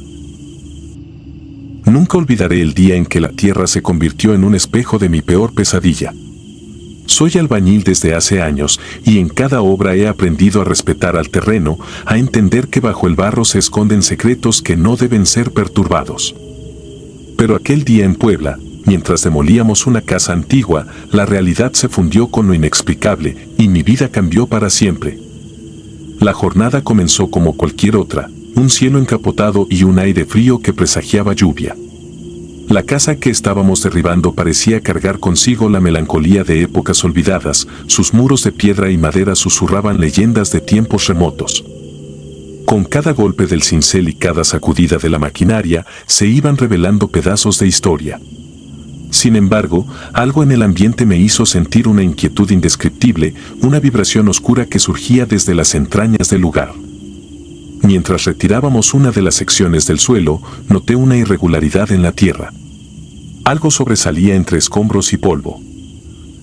Nunca olvidaré el día en que la tierra se convirtió en un espejo de mi peor pesadilla. Soy albañil desde hace años y en cada obra he aprendido a respetar al terreno, a entender que bajo el barro se esconden secretos que no deben ser perturbados. Pero aquel día en Puebla, mientras demolíamos una casa antigua, la realidad se fundió con lo inexplicable y mi vida cambió para siempre. La jornada comenzó como cualquier otra, un cielo encapotado y un aire frío que presagiaba lluvia. La casa que estábamos derribando parecía cargar consigo la melancolía de épocas olvidadas, sus muros de piedra y madera susurraban leyendas de tiempos remotos. Con cada golpe del cincel y cada sacudida de la maquinaria, se iban revelando pedazos de historia. Sin embargo, algo en el ambiente me hizo sentir una inquietud indescriptible, una vibración oscura que surgía desde las entrañas del lugar. Mientras retirábamos una de las secciones del suelo, noté una irregularidad en la tierra. Algo sobresalía entre escombros y polvo.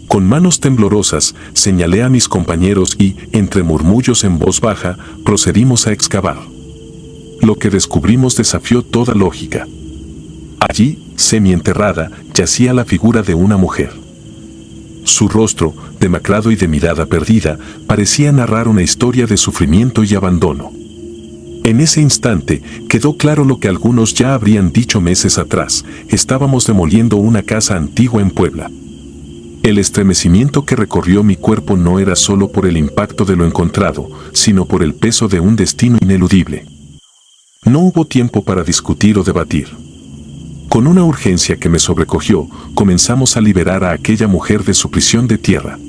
Con manos temblorosas, señalé a mis compañeros y, entre murmullos en voz baja, procedimos a excavar. Lo que descubrimos desafió toda lógica. Allí, semienterrada, yacía la figura de una mujer. Su rostro, demacrado y de mirada perdida, parecía narrar una historia de sufrimiento y abandono. En ese instante, quedó claro lo que algunos ya habrían dicho meses atrás: estábamos demoliendo una casa antigua en Puebla. El estremecimiento que recorrió mi cuerpo no era solo por el impacto de lo encontrado, sino por el peso de un destino ineludible. No hubo tiempo para discutir o debatir. Con una urgencia que me sobrecogió, comenzamos a liberar a aquella mujer de su prisión de tierra.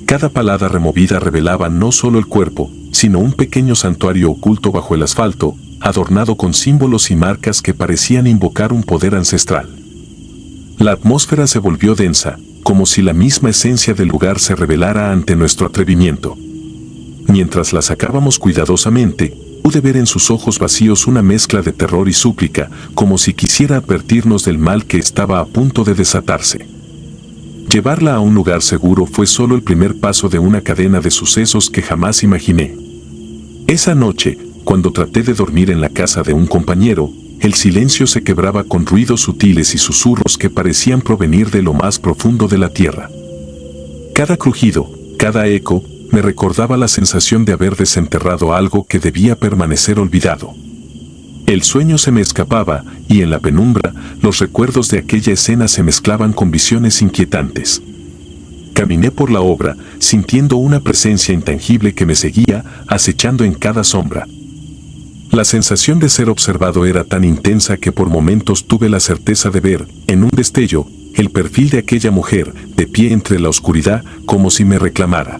Cada palada removida revelaba no solo el cuerpo, sino un pequeño santuario oculto bajo el asfalto, adornado con símbolos y marcas que parecían invocar un poder ancestral. La atmósfera se volvió densa, como si la misma esencia del lugar se revelara ante nuestro atrevimiento. Mientras la sacábamos cuidadosamente, pude ver en sus ojos vacíos una mezcla de terror y súplica, como si quisiera advertirnos del mal que estaba a punto de desatarse. Llevarla a un lugar seguro fue solo el primer paso de una cadena de sucesos que jamás imaginé. Esa noche, cuando traté de dormir en la casa de un compañero, el silencio se quebraba con ruidos sutiles y susurros que parecían provenir de lo más profundo de la tierra. Cada crujido, cada eco, me recordaba la sensación de haber desenterrado algo que debía permanecer olvidado. El sueño se me escapaba, y en la penumbra, los recuerdos de aquella escena se mezclaban con visiones inquietantes. Caminé por la obra, sintiendo una presencia intangible que me seguía, acechando en cada sombra. La sensación de ser observado era tan intensa que por momentos tuve la certeza de ver, en un destello, el perfil de aquella mujer, de pie entre la oscuridad, como si me reclamara.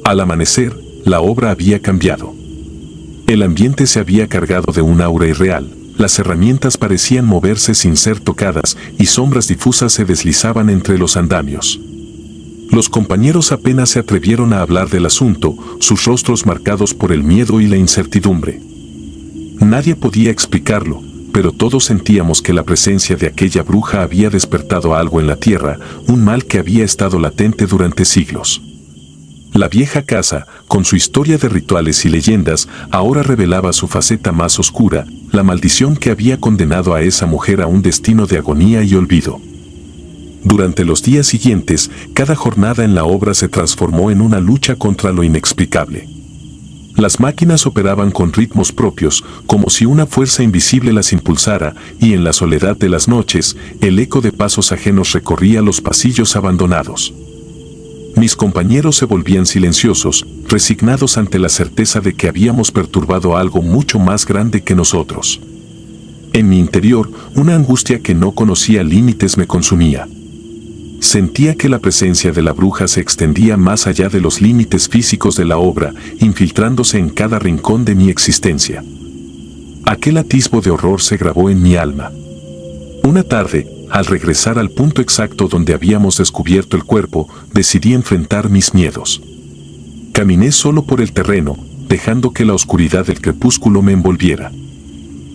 Al amanecer, la obra había cambiado. El ambiente se había cargado de un aura irreal, las herramientas parecían moverse sin ser tocadas y sombras difusas se deslizaban entre los andamios. Los compañeros apenas se atrevieron a hablar del asunto, sus rostros marcados por el miedo y la incertidumbre. Nadie podía explicarlo, pero todos sentíamos que la presencia de aquella bruja había despertado algo en la tierra, un mal que había estado latente durante siglos. La vieja casa, con su historia de rituales y leyendas, ahora revelaba su faceta más oscura, la maldición que había condenado a esa mujer a un destino de agonía y olvido. Durante los días siguientes, cada jornada en la obra se transformó en una lucha contra lo inexplicable. Las máquinas operaban con ritmos propios, como si una fuerza invisible las impulsara, y en la soledad de las noches, el eco de pasos ajenos recorría los pasillos abandonados. Mis compañeros se volvían silenciosos, resignados ante la certeza de que habíamos perturbado algo mucho más grande que nosotros. En mi interior, una angustia que no conocía límites me consumía. Sentía que la presencia de la bruja se extendía más allá de los límites físicos de la obra, infiltrándose en cada rincón de mi existencia. Aquel atisbo de horror se grabó en mi alma. Una tarde, al regresar al punto exacto donde habíamos descubierto el cuerpo, decidí enfrentar mis miedos. Caminé solo por el terreno, dejando que la oscuridad del crepúsculo me envolviera.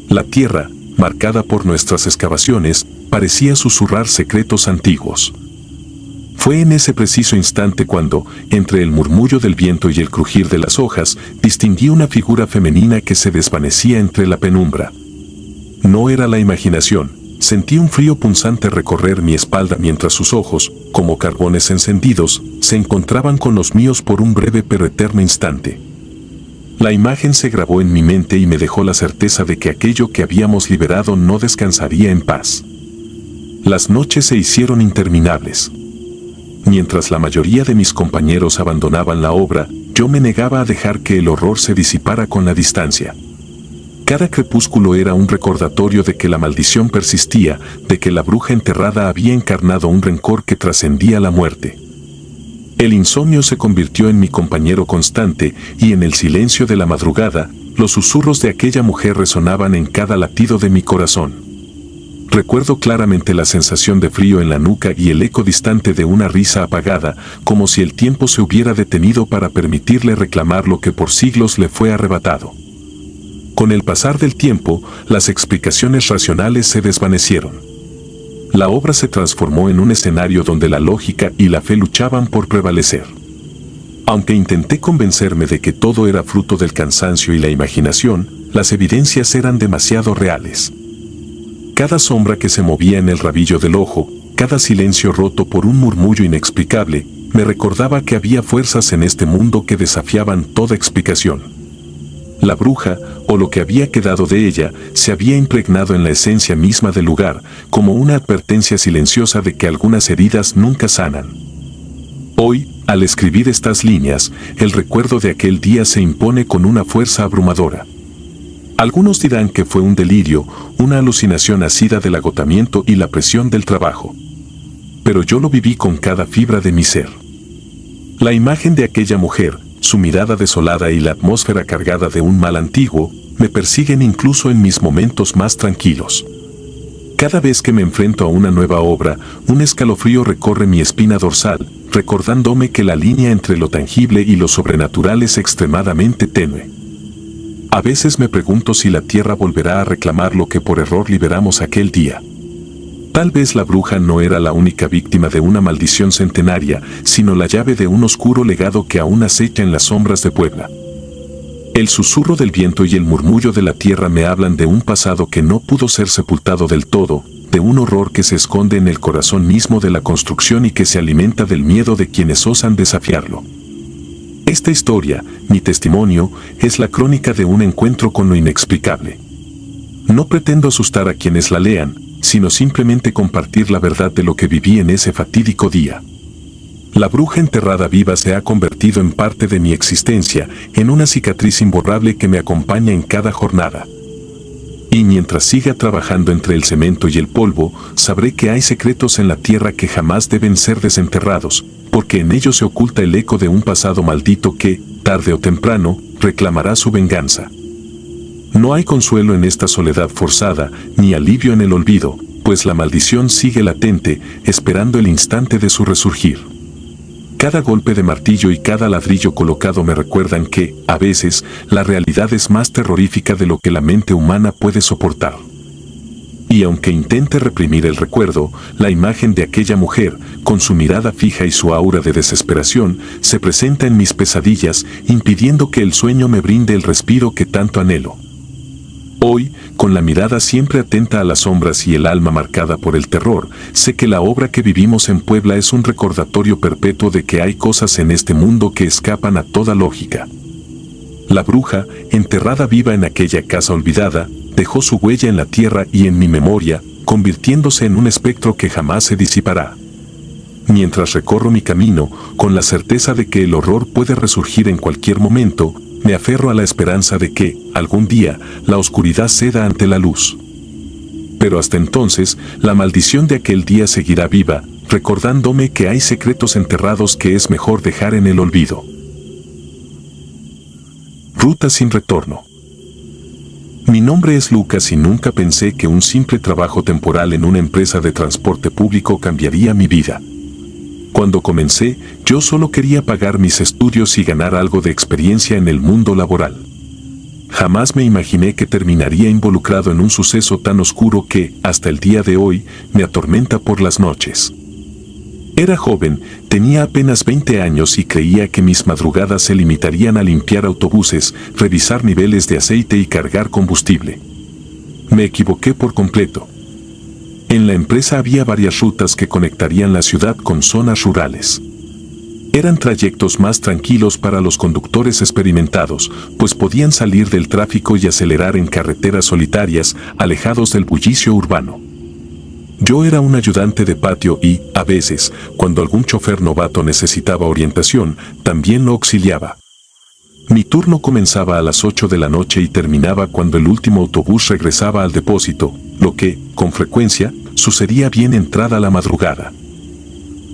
La tierra, marcada por nuestras excavaciones, parecía susurrar secretos antiguos. Fue en ese preciso instante cuando, entre el murmullo del viento y el crujir de las hojas, distinguí una figura femenina que se desvanecía entre la penumbra. No era la imaginación, sentí un frío punzante recorrer mi espalda mientras sus ojos, como carbones encendidos, se encontraban con los míos por un breve pero eterno instante. La imagen se grabó en mi mente y me dejó la certeza de que aquello que habíamos liberado no descansaría en paz. Las noches se hicieron interminables. Mientras la mayoría de mis compañeros abandonaban la obra, yo me negaba a dejar que el horror se disipara con la distancia. Cada crepúsculo era un recordatorio de que la maldición persistía, de que la bruja enterrada había encarnado un rencor que trascendía la muerte. El insomnio se convirtió en mi compañero constante y en el silencio de la madrugada, los susurros de aquella mujer resonaban en cada latido de mi corazón. Recuerdo claramente la sensación de frío en la nuca y el eco distante de una risa apagada, como si el tiempo se hubiera detenido para permitirle reclamar lo que por siglos le fue arrebatado. Con el pasar del tiempo, las explicaciones racionales se desvanecieron. La obra se transformó en un escenario donde la lógica y la fe luchaban por prevalecer. Aunque intenté convencerme de que todo era fruto del cansancio y la imaginación, las evidencias eran demasiado reales. Cada sombra que se movía en el rabillo del ojo, cada silencio roto por un murmullo inexplicable, me recordaba que había fuerzas en este mundo que desafiaban toda explicación. La bruja, o lo que había quedado de ella, se había impregnado en la esencia misma del lugar, como una advertencia silenciosa de que algunas heridas nunca sanan. Hoy, al escribir estas líneas, el recuerdo de aquel día se impone con una fuerza abrumadora. Algunos dirán que fue un delirio, una alucinación nacida del agotamiento y la presión del trabajo. Pero yo lo viví con cada fibra de mi ser. La imagen de aquella mujer, su mirada desolada y la atmósfera cargada de un mal antiguo, me persiguen incluso en mis momentos más tranquilos. Cada vez que me enfrento a una nueva obra, un escalofrío recorre mi espina dorsal, recordándome que la línea entre lo tangible y lo sobrenatural es extremadamente tenue. A veces me pregunto si la tierra volverá a reclamar lo que por error liberamos aquel día. Tal vez la bruja no era la única víctima de una maldición centenaria, sino la llave de un oscuro legado que aún acecha en las sombras de Puebla. El susurro del viento y el murmullo de la tierra me hablan de un pasado que no pudo ser sepultado del todo, de un horror que se esconde en el corazón mismo de la construcción y que se alimenta del miedo de quienes osan desafiarlo. Esta historia, mi testimonio, es la crónica de un encuentro con lo inexplicable. No pretendo asustar a quienes la lean, sino simplemente compartir la verdad de lo que viví en ese fatídico día. La bruja enterrada viva se ha convertido en parte de mi existencia, en una cicatriz imborrable que me acompaña en cada jornada. Y mientras siga trabajando entre el cemento y el polvo, sabré que hay secretos en la tierra que jamás deben ser desenterrados, porque en ellos se oculta el eco de un pasado maldito que, tarde o temprano, reclamará su venganza. No hay consuelo en esta soledad forzada, ni alivio en el olvido, pues la maldición sigue latente, esperando el instante de su resurgir. Cada golpe de martillo y cada ladrillo colocado me recuerdan que, a veces, la realidad es más terrorífica de lo que la mente humana puede soportar. y aunque intente reprimir el recuerdo, la imagen de aquella mujer, con su mirada fija y su aura de desesperación, se presenta en mis pesadillas, impidiendo que el sueño me brinde el respiro que tanto anhelo. Hoy, con la mirada siempre atenta a las sombras y el alma marcada por el terror, sé que la obra que vivimos en Puebla es un recordatorio perpetuo de que hay cosas en este mundo que escapan a toda lógica. La bruja, enterrada viva en aquella casa olvidada, dejó su huella en la tierra y en mi memoria, convirtiéndose en un espectro que jamás se disipará. Mientras recorro mi camino, con la certeza de que el horror puede resurgir en cualquier momento, me aferro a la esperanza de que, algún día, la oscuridad ceda ante la luz. Pero hasta entonces, la maldición de aquel día seguirá viva, recordándome que hay secretos enterrados que es mejor dejar en el olvido. Ruta sin retorno. Mi nombre es Lucas y nunca pensé que un simple trabajo temporal en una empresa de transporte público cambiaría mi vida. Cuando comencé, yo solo quería pagar mis estudios y ganar algo de experiencia en el mundo laboral. Jamás me imaginé que terminaría involucrado en un suceso tan oscuro que, hasta el día de hoy, me atormenta por las noches. Era joven, tenía apenas 20 años y creía que mis madrugadas se limitarían a limpiar autobuses, revisar niveles de aceite y cargar combustible. Me equivoqué por completo. En la empresa había varias rutas que conectarían la ciudad con zonas rurales. Eran trayectos más tranquilos para los conductores experimentados, pues podían salir del tráfico y acelerar en carreteras solitarias, alejados del bullicio urbano. Yo era un ayudante de patio y, a veces, cuando algún chofer novato necesitaba orientación, también lo auxiliaba. Mi turno comenzaba a las 8 de la noche y terminaba cuando el último autobús regresaba al depósito, lo que, con frecuencia, sucedía bien entrada la madrugada.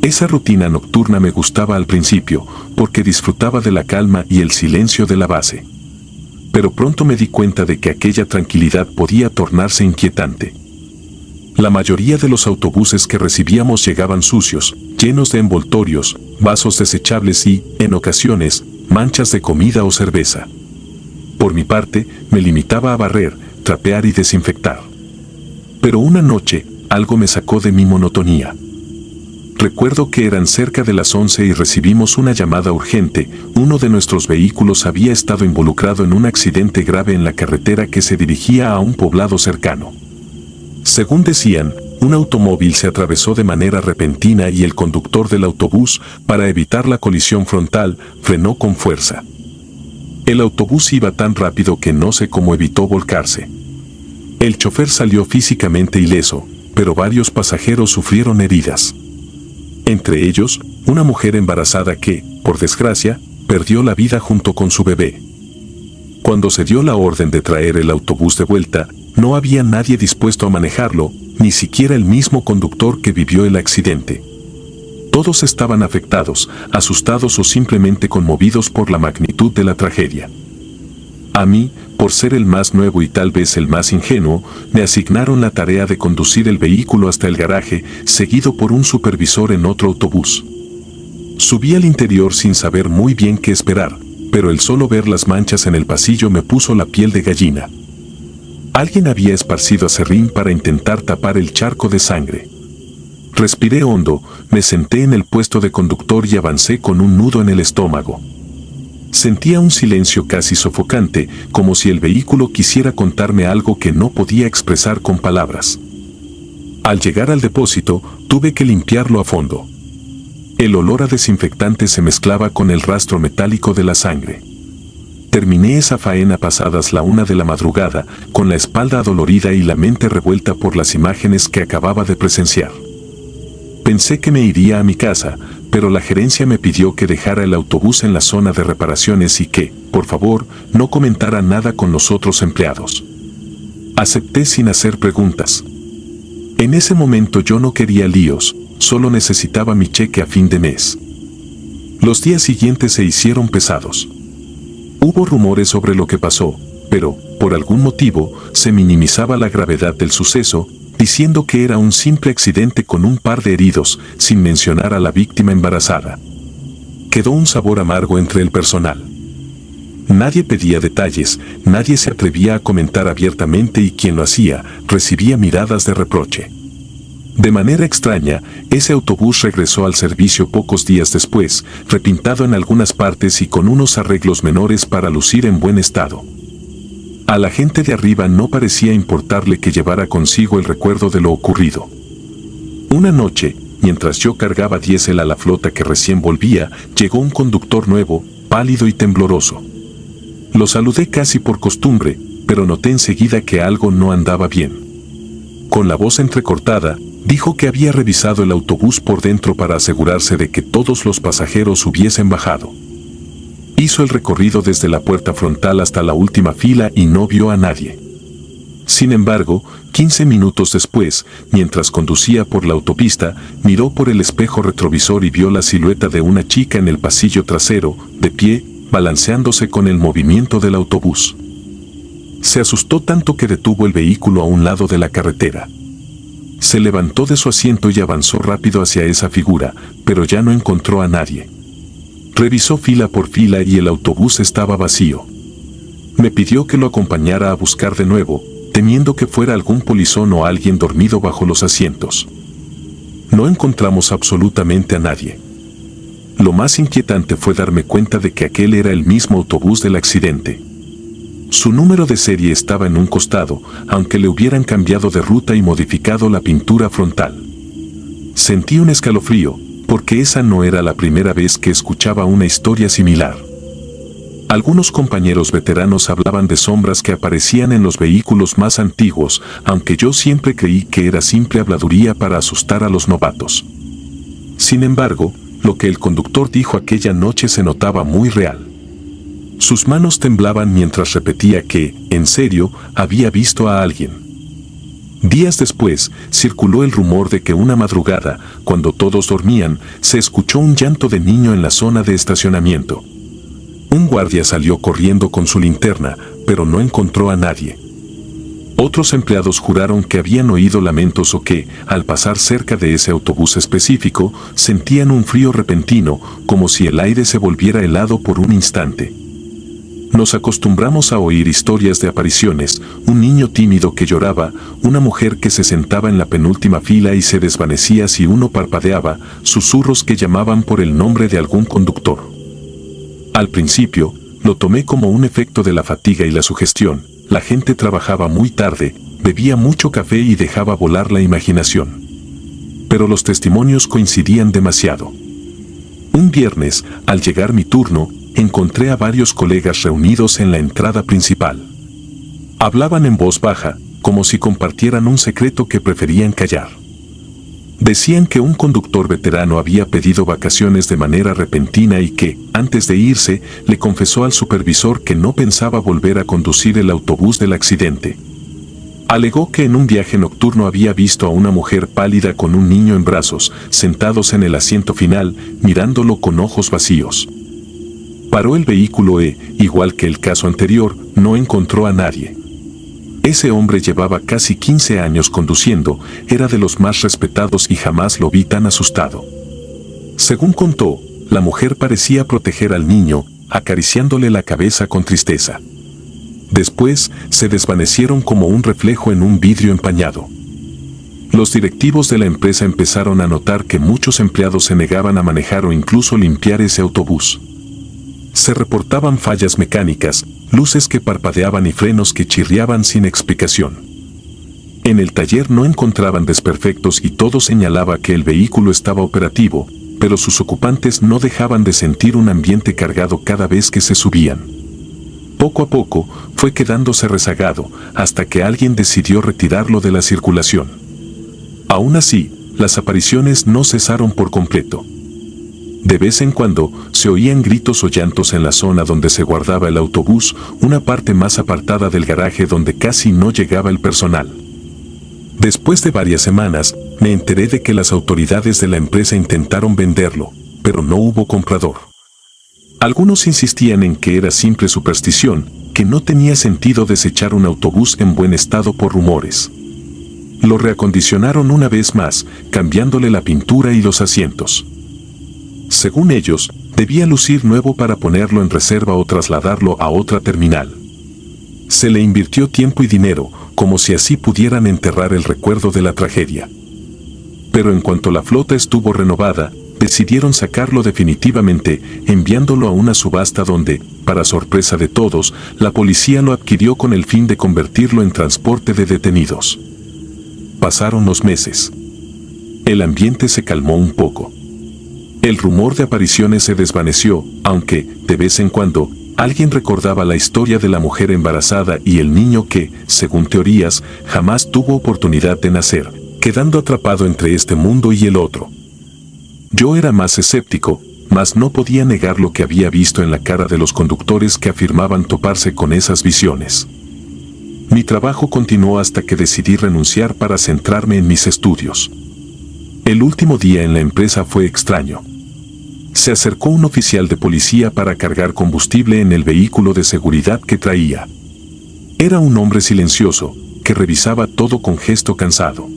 Esa rutina nocturna me gustaba al principio, porque disfrutaba de la calma y el silencio de la base. Pero pronto me di cuenta de que aquella tranquilidad podía tornarse inquietante. La mayoría de los autobuses que recibíamos llegaban sucios, llenos de envoltorios, vasos desechables y, en ocasiones, manchas de comida o cerveza. Por mi parte, me limitaba a barrer, trapear y desinfectar. Pero una noche, algo me sacó de mi monotonía. Recuerdo que eran cerca de las 11 y recibimos una llamada urgente. Uno de nuestros vehículos había estado involucrado en un accidente grave en la carretera que se dirigía a un poblado cercano. Según decían, un automóvil se atravesó de manera repentina y el conductor del autobús, para evitar la colisión frontal, frenó con fuerza. El autobús iba tan rápido que no sé cómo evitó volcarse. El chofer salió físicamente ileso, pero varios pasajeros sufrieron heridas. Entre ellos, una mujer embarazada que, por desgracia, perdió la vida junto con su bebé. Cuando se dio la orden de traer el autobús de vuelta, no había nadie dispuesto a manejarlo, ni siquiera el mismo conductor que vivió el accidente. Todos estaban afectados, asustados o simplemente conmovidos por la magnitud de la tragedia. A mí, por ser el más nuevo y tal vez el más ingenuo, me asignaron la tarea de conducir el vehículo hasta el garaje, seguido por un supervisor en otro autobús. Subí al interior sin saber muy bien qué esperar, pero el solo ver las manchas en el pasillo me puso la piel de gallina. Alguien había esparcido aserrín para intentar tapar el charco de sangre. Respiré hondo, me senté en el puesto de conductor y avancé con un nudo en el estómago. Sentía un silencio casi sofocante, como si el vehículo quisiera contarme algo que no podía expresar con palabras. Al llegar al depósito, tuve que limpiarlo a fondo. El olor a desinfectante se mezclaba con el rastro metálico de la sangre. Terminé esa faena pasadas la 1 de la madrugada, con la espalda adolorida y la mente revuelta por las imágenes que acababa de presenciar. Pensé que me iría a mi casa, pero la gerencia me pidió que dejara el autobús en la zona de reparaciones y que, por favor, no comentara nada con los otros empleados. Acepté sin hacer preguntas. En ese momento yo no quería líos, solo necesitaba mi cheque a fin de mes. Los días siguientes se hicieron pesados. Hubo rumores sobre lo que pasó, pero, por algún motivo, se minimizaba la gravedad del suceso, diciendo que era un simple accidente con un par de heridos, sin mencionar a la víctima embarazada. Quedó un sabor amargo entre el personal. Nadie pedía detalles, nadie se atrevía a comentar abiertamente y quien lo hacía recibía miradas de reproche. De manera extraña, ese autobús regresó al servicio pocos días después, repintado en algunas partes y con unos arreglos menores para lucir en buen estado. A la gente de arriba no parecía importarle que llevara consigo el recuerdo de lo ocurrido. Una noche, mientras yo cargaba diésel a la flota que recién volvía, llegó un conductor nuevo, pálido y tembloroso. Lo saludé casi por costumbre, pero noté enseguida que algo no andaba bien. Con la voz entrecortada, dijo que había revisado el autobús por dentro para asegurarse de que todos los pasajeros hubiesen bajado. Hizo el recorrido desde la puerta frontal hasta la última fila y no vio a nadie. Sin embargo, 15 minutos después, mientras conducía por la autopista, miró por el espejo retrovisor y vio la silueta de una chica en el pasillo trasero, de pie, balanceándose con el movimiento del autobús. Se asustó tanto que detuvo el vehículo a un lado de la carretera. Se levantó de su asiento y avanzó rápido hacia esa figura, pero ya no encontró a nadie. Revisó fila por fila y el autobús estaba vacío. Me pidió que lo acompañara a buscar de nuevo, temiendo que fuera algún polizón o alguien dormido bajo los asientos. No encontramos absolutamente a nadie. Lo más inquietante fue darme cuenta de que aquel era el mismo autobús del accidente. Su número de serie estaba en un costado, aunque le hubieran cambiado de ruta y modificado la pintura frontal. Sentí un escalofrío, porque esa no era la primera vez que escuchaba una historia similar. Algunos compañeros veteranos hablaban de sombras que aparecían en los vehículos más antiguos, aunque yo siempre creí que era simple habladuría para asustar a los novatos. Sin embargo, lo que el conductor dijo aquella noche se notaba muy real. Sus manos temblaban mientras repetía que, en serio, había visto a alguien. Días después, circuló el rumor de que una madrugada, cuando todos dormían, se escuchó un llanto de niño en la zona de estacionamiento. Un guardia salió corriendo con su linterna, pero no encontró a nadie. Otros empleados juraron que habían oído lamentos o que, al pasar cerca de ese autobús específico, sentían un frío repentino, como si el aire se volviera helado por un instante. Nos acostumbramos a oír historias de apariciones, un niño tímido que lloraba, una mujer que se sentaba en la penúltima fila y se desvanecía si uno parpadeaba, susurros que llamaban por el nombre de algún conductor. Al principio, lo tomé como un efecto de la fatiga y la sugestión. La gente trabajaba muy tarde, bebía mucho café y dejaba volar la imaginación. Pero los testimonios coincidían demasiado. Un viernes, al llegar mi turno, encontré a varios colegas reunidos en la entrada principal. Hablaban en voz baja, como si compartieran un secreto que preferían callar. Decían que un conductor veterano había pedido vacaciones de manera repentina y que, antes de irse, le confesó al supervisor que no pensaba volver a conducir el autobús del accidente. Alegó que en un viaje nocturno había visto a una mujer pálida con un niño en brazos, sentados en el asiento final, mirándolo con ojos vacíos. Paró el vehículo e, igual que el caso anterior, no encontró a nadie. Ese hombre llevaba casi 15 años conduciendo, era de los más respetados y jamás lo vi tan asustado. Según contó, la mujer parecía proteger al niño, acariciándole la cabeza con tristeza. Después, se desvanecieron como un reflejo en un vidrio empañado. Los directivos de la empresa empezaron a notar que muchos empleados se negaban a manejar o incluso limpiar ese autobús. Se reportaban fallas mecánicas, luces que parpadeaban y frenos que chirriaban sin explicación. En el taller no encontraban desperfectos y todo señalaba que el vehículo estaba operativo, pero sus ocupantes no dejaban de sentir un ambiente cargado cada vez que se subían. Poco a poco, fue quedándose rezagado, hasta que alguien decidió retirarlo de la circulación. Aún así, las apariciones no cesaron por completo. De vez en cuando, se oían gritos o llantos en la zona donde se guardaba el autobús, una parte más apartada del garaje donde casi no llegaba el personal. Después de varias semanas, me enteré de que las autoridades de la empresa intentaron venderlo, pero no hubo comprador. Algunos insistían en que era simple superstición, que no tenía sentido desechar un autobús en buen estado por rumores. Lo reacondicionaron una vez más, cambiándole la pintura y los asientos. Según ellos, Debía lucir nuevo para ponerlo en reserva o trasladarlo a otra terminal. Se le invirtió tiempo y dinero, como si así pudieran enterrar el recuerdo de la tragedia. Pero en cuanto la flota estuvo renovada, decidieron sacarlo definitivamente, enviándolo a una subasta donde, para sorpresa de todos, la policía lo adquirió con el fin de convertirlo en transporte de detenidos. Pasaron los meses. El ambiente se calmó un poco. El rumor de apariciones se desvaneció, aunque, de vez en cuando, alguien recordaba la historia de la mujer embarazada y el niño que, según teorías, jamás tuvo oportunidad de nacer, quedando atrapado entre este mundo y el otro. Yo era más escéptico, mas no podía negar lo que había visto en la cara de los conductores que afirmaban toparse con esas visiones. Mi trabajo continuó hasta que decidí renunciar para centrarme en mis estudios. El último día en la empresa fue extraño. Se acercó un oficial de policía para cargar combustible en el vehículo de seguridad que traía. Era un hombre silencioso, que revisaba todo con gesto cansado.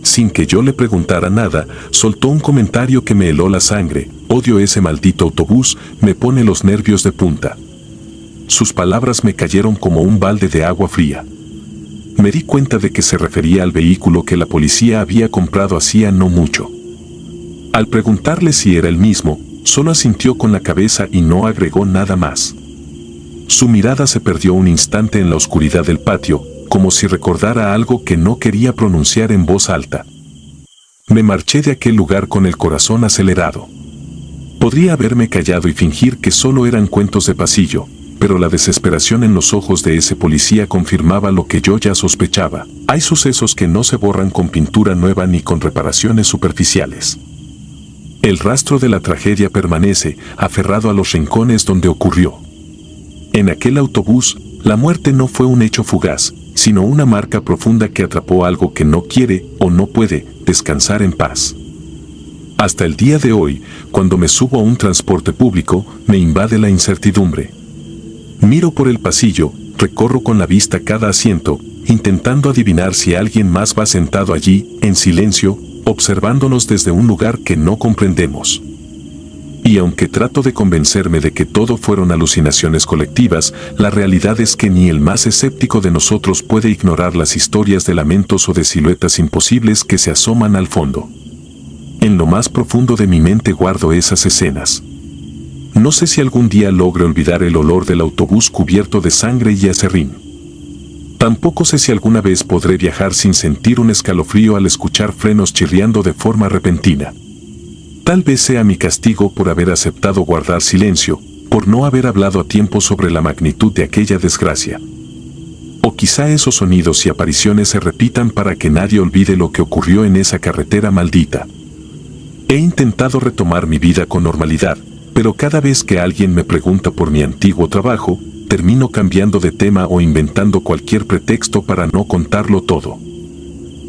Sin que yo le preguntara nada, soltó un comentario que me heló la sangre: odio ese maldito autobús, me pone los nervios de punta. Sus palabras me cayeron como un balde de agua fría. Me di cuenta de que se refería al vehículo que la policía había comprado hacía no mucho. Al preguntarle si era el mismo, solo asintió con la cabeza y no agregó nada más. Su mirada se perdió un instante en la oscuridad del patio, como si recordara algo que no quería pronunciar en voz alta. Me marché de aquel lugar con el corazón acelerado. Podría haberme callado y fingir que solo eran cuentos de pasillo, pero la desesperación en los ojos de ese policía confirmaba lo que yo ya sospechaba. Hay sucesos que no se borran con pintura nueva ni con reparaciones superficiales. El rastro de la tragedia permanece, aferrado a los rincones donde ocurrió. En aquel autobús, la muerte no fue un hecho fugaz, sino una marca profunda que atrapó algo que no quiere o no puede descansar en paz. Hasta el día de hoy, cuando me subo a un transporte público, me invade la incertidumbre. Miro por el pasillo, recorro con la vista cada asiento, intentando adivinar si alguien más va sentado allí, en silencio, observándonos desde un lugar que no comprendemos. Y aunque trato de convencerme de que todo fueron alucinaciones colectivas, la realidad es que ni el más escéptico de nosotros puede ignorar las historias de lamentos o de siluetas imposibles que se asoman al fondo. En lo más profundo de mi mente guardo esas escenas. No sé si algún día logre olvidar el olor del autobús cubierto de sangre y aserrín. Tampoco sé si alguna vez podré viajar sin sentir un escalofrío al escuchar frenos chirriando de forma repentina. Tal vez sea mi castigo por haber aceptado guardar silencio, por no haber hablado a tiempo sobre la magnitud de aquella desgracia. O quizá esos sonidos y apariciones se repitan para que nadie olvide lo que ocurrió en esa carretera maldita. He intentado retomar mi vida con normalidad, pero cada vez que alguien me pregunta por mi antiguo trabajo, termino cambiando de tema o inventando cualquier pretexto para no contarlo todo.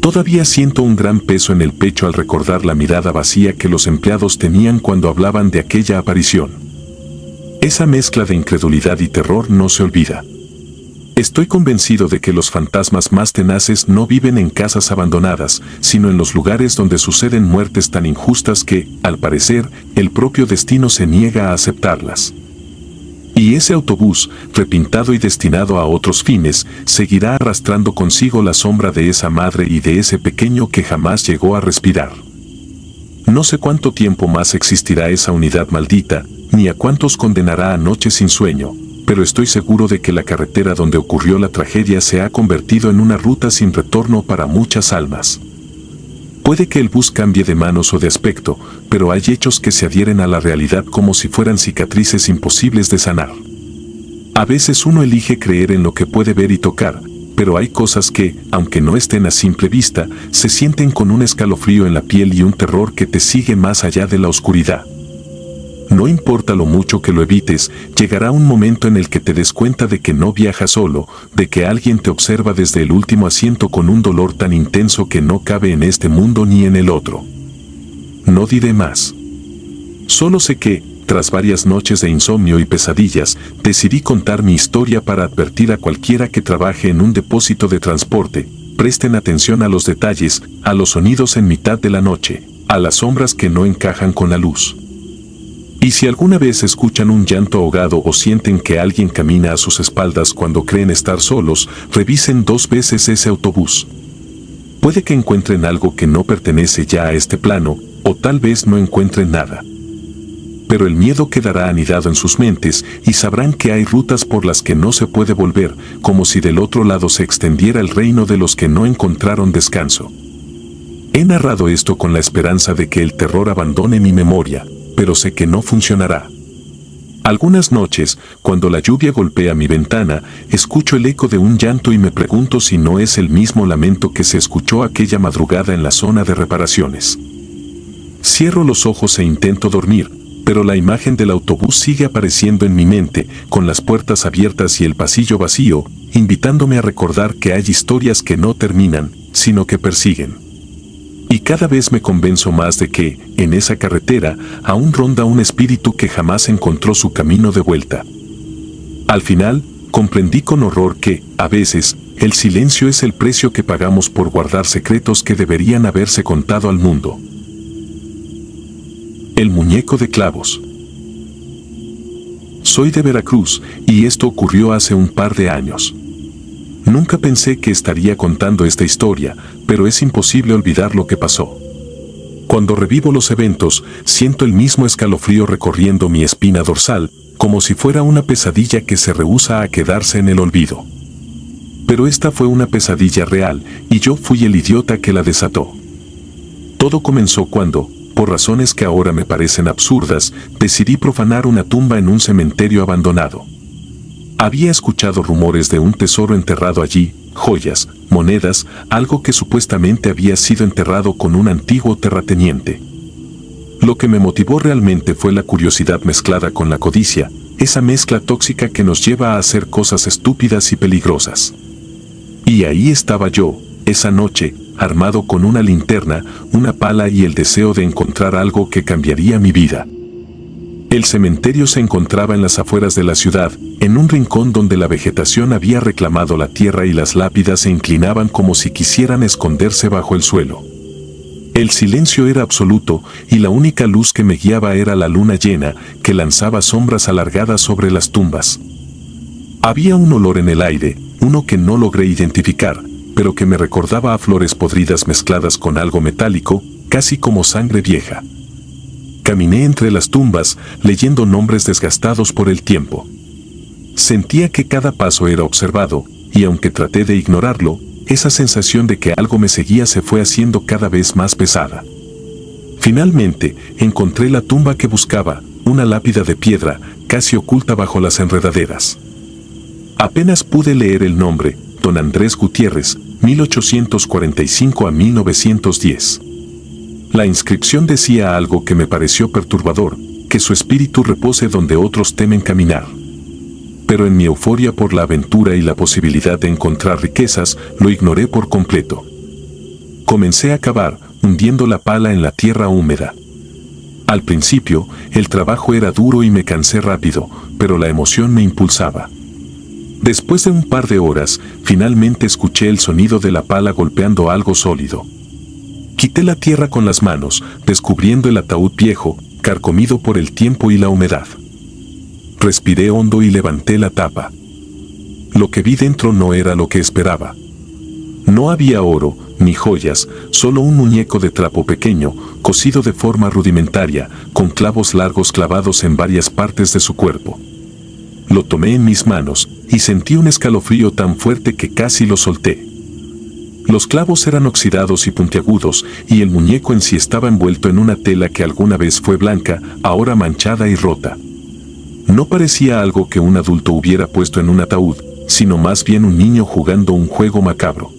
Todavía siento un gran peso en el pecho al recordar la mirada vacía que los empleados tenían cuando hablaban de aquella aparición. Esa mezcla de incredulidad y terror no se olvida. Estoy convencido de que los fantasmas más tenaces no viven en casas abandonadas, sino en los lugares donde suceden muertes tan injustas que, al parecer, el propio destino se niega a aceptarlas. Y ese autobús, repintado y destinado a otros fines, seguirá arrastrando consigo la sombra de esa madre y de ese pequeño que jamás llegó a respirar. No sé cuánto tiempo más existirá esa unidad maldita, ni a cuántos condenará a noches sin sueño, pero estoy seguro de que la carretera donde ocurrió la tragedia se ha convertido en una ruta sin retorno para muchas almas. Puede que el bus cambie de manos o de aspecto, pero hay hechos que se adhieren a la realidad como si fueran cicatrices imposibles de sanar. A veces uno elige creer en lo que puede ver y tocar, pero hay cosas que, aunque no estén a simple vista, se sienten con un escalofrío en la piel y un terror que te sigue más allá de la oscuridad. No importa lo mucho que lo evites, llegará un momento en el que te des cuenta de que no viajas solo, de que alguien te observa desde el último asiento con un dolor tan intenso que no cabe en este mundo ni en el otro. No diré más. Solo sé que, tras varias noches de insomnio y pesadillas, decidí contar mi historia para advertir a cualquiera que trabaje en un depósito de transporte: presten atención a los detalles, a los sonidos en mitad de la noche, a las sombras que no encajan con la luz. Y si alguna vez escuchan un llanto ahogado o sienten que alguien camina a sus espaldas cuando creen estar solos, revisen 2 veces ese autobús. Puede que encuentren algo que no pertenece ya a este plano, o tal vez no encuentren nada. Pero el miedo quedará anidado en sus mentes y sabrán que hay rutas por las que no se puede volver, como si del otro lado se extendiera el reino de los que no encontraron descanso. He narrado esto con la esperanza de que el terror abandone mi memoria, pero sé que no funcionará. Algunas noches, cuando la lluvia golpea mi ventana, escucho el eco de un llanto y me pregunto si no es el mismo lamento que se escuchó aquella madrugada en la zona de reparaciones. Cierro los ojos e intento dormir, pero la imagen del autobús sigue apareciendo en mi mente, con las puertas abiertas y el pasillo vacío, invitándome a recordar que hay historias que no terminan, sino que persiguen. Y cada vez me convenzo más de que, en esa carretera, aún ronda un espíritu que jamás encontró su camino de vuelta. Al final, comprendí con horror que, a veces, el silencio es el precio que pagamos por guardar secretos que deberían haberse contado al mundo. El muñeco de clavos. Soy de Veracruz, y esto ocurrió hace un par de años. Nunca pensé que estaría contando esta historia, pero es imposible olvidar lo que pasó. Cuando revivo los eventos, siento el mismo escalofrío recorriendo mi espina dorsal, como si fuera una pesadilla que se rehúsa a quedarse en el olvido. Pero esta fue una pesadilla real, y yo fui el idiota que la desató. Todo comenzó cuando, por razones que ahora me parecen absurdas, decidí profanar una tumba en un cementerio abandonado. Había escuchado rumores de un tesoro enterrado allí, joyas, monedas, algo que supuestamente había sido enterrado con un antiguo terrateniente. Lo que me motivó realmente fue la curiosidad mezclada con la codicia, esa mezcla tóxica que nos lleva a hacer cosas estúpidas y peligrosas. Y ahí estaba yo, esa noche, armado con una linterna, una pala y el deseo de encontrar algo que cambiaría mi vida. El cementerio se encontraba en las afueras de la ciudad, en un rincón donde la vegetación había reclamado la tierra y las lápidas se inclinaban como si quisieran esconderse bajo el suelo. El silencio era absoluto y la única luz que me guiaba era la luna llena, que lanzaba sombras alargadas sobre las tumbas. Había un olor en el aire, uno que no logré identificar, pero que me recordaba a flores podridas mezcladas con algo metálico, casi como sangre vieja. Caminé entre las tumbas, leyendo nombres desgastados por el tiempo. Sentía que cada paso era observado, y aunque traté de ignorarlo, esa sensación de que algo me seguía se fue haciendo cada vez más pesada. Finalmente, encontré la tumba que buscaba, una lápida de piedra, casi oculta bajo las enredaderas. Apenas pude leer el nombre, Don Andrés Gutiérrez, 1845 a 1910. La inscripción decía algo que me pareció perturbador, que su espíritu repose donde otros temen caminar. Pero en mi euforia por la aventura y la posibilidad de encontrar riquezas, lo ignoré por completo. Comencé a cavar, hundiendo la pala en la tierra húmeda. Al principio, el trabajo era duro y me cansé rápido, pero la emoción me impulsaba. Después de un par de horas, finalmente escuché el sonido de la pala golpeando algo sólido. Quité la tierra con las manos, descubriendo el ataúd viejo, carcomido por el tiempo y la humedad. Respiré hondo y levanté la tapa. Lo que vi dentro no era lo que esperaba. No había oro, ni joyas, solo un muñeco de trapo pequeño, cosido de forma rudimentaria, con clavos largos clavados en varias partes de su cuerpo. Lo tomé en mis manos, y sentí un escalofrío tan fuerte que casi lo solté. Los clavos eran oxidados y puntiagudos, y el muñeco en sí estaba envuelto en una tela que alguna vez fue blanca, ahora manchada y rota. No parecía algo que un adulto hubiera puesto en un ataúd, sino más bien un niño jugando un juego macabro.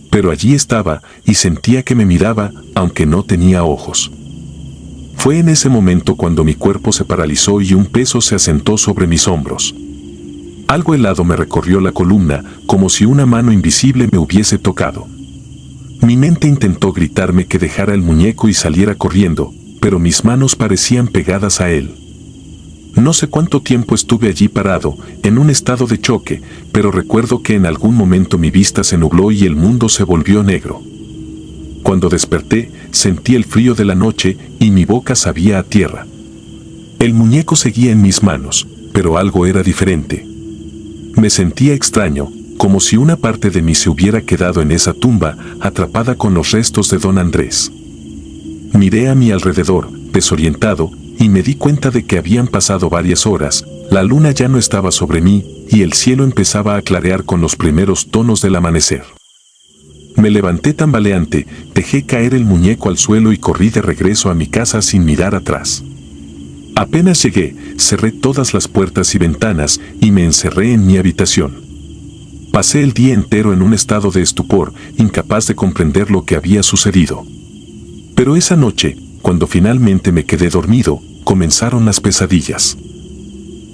Pero allí estaba, y sentía que me miraba, aunque no tenía ojos. Fue en ese momento cuando mi cuerpo se paralizó y un peso se asentó sobre mis hombros. Algo helado me recorrió la columna, como si una mano invisible me hubiese tocado. Mi mente intentó gritarme que dejara el muñeco y saliera corriendo, pero mis manos parecían pegadas a él. No sé cuánto tiempo estuve allí parado, en un estado de choque, pero recuerdo que en algún momento mi vista se nubló y el mundo se volvió negro. Cuando desperté, sentí el frío de la noche y mi boca sabía a tierra. El muñeco seguía en mis manos, pero algo era diferente. Me sentía extraño, como si una parte de mí se hubiera quedado en esa tumba, atrapada con los restos de don Andrés. Miré a mi alrededor, desorientado, y me di cuenta de que habían pasado varias horas, la luna ya no estaba sobre mí, y el cielo empezaba a clarear con los primeros tonos del amanecer. Me levanté tambaleante, dejé caer el muñeco al suelo y corrí de regreso a mi casa sin mirar atrás. Apenas llegué, cerré todas las puertas y ventanas y me encerré en mi habitación. Pasé el día entero en un estado de estupor, incapaz de comprender lo que había sucedido. Pero esa noche, cuando finalmente me quedé dormido, comenzaron las pesadillas.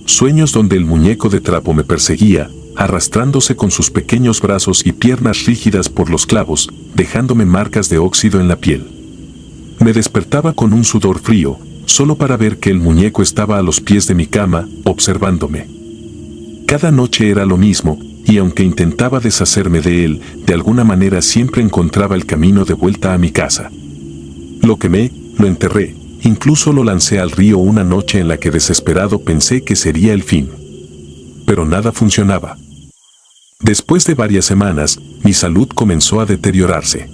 Sueños donde el muñeco de trapo me perseguía, arrastrándose con sus pequeños brazos y piernas rígidas por los clavos, dejándome marcas de óxido en la piel. Me despertaba con un sudor frío, solo para ver que el muñeco estaba a los pies de mi cama, observándome. Cada noche era lo mismo, y aunque intentaba deshacerme de él, de alguna manera siempre encontraba el camino de vuelta a mi casa. Lo quemé, lo enterré, incluso lo lancé al río una noche en la que desesperado pensé que sería el fin. Pero nada funcionaba. Después de varias semanas, mi salud comenzó a deteriorarse.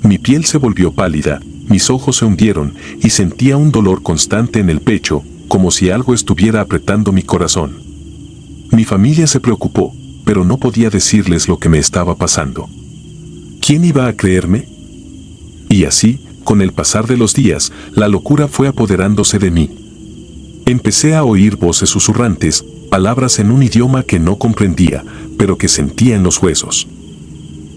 Mi piel se volvió pálida, mis ojos se hundieron y sentía un dolor constante en el pecho, como si algo estuviera apretando mi corazón. Mi familia se preocupó, pero no podía decirles lo que me estaba pasando. ¿Quién iba a creerme? Y así, con el pasar de los días, la locura fue apoderándose de mí. Empecé a oír voces susurrantes, palabras en un idioma que no comprendía, pero que sentía en los huesos.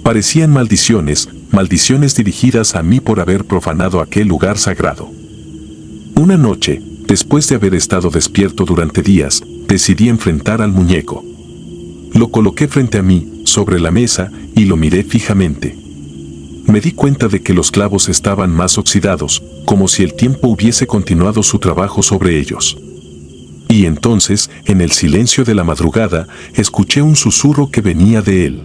Parecían maldiciones, maldiciones dirigidas a mí por haber profanado aquel lugar sagrado. Una noche, después de haber estado despierto durante días, decidí enfrentar al muñeco. Lo coloqué frente a mí, sobre la mesa, y lo miré fijamente. Me di cuenta de que los clavos estaban más oxidados, como si el tiempo hubiese continuado su trabajo sobre ellos. Y entonces, en el silencio de la madrugada, escuché un susurro que venía de él.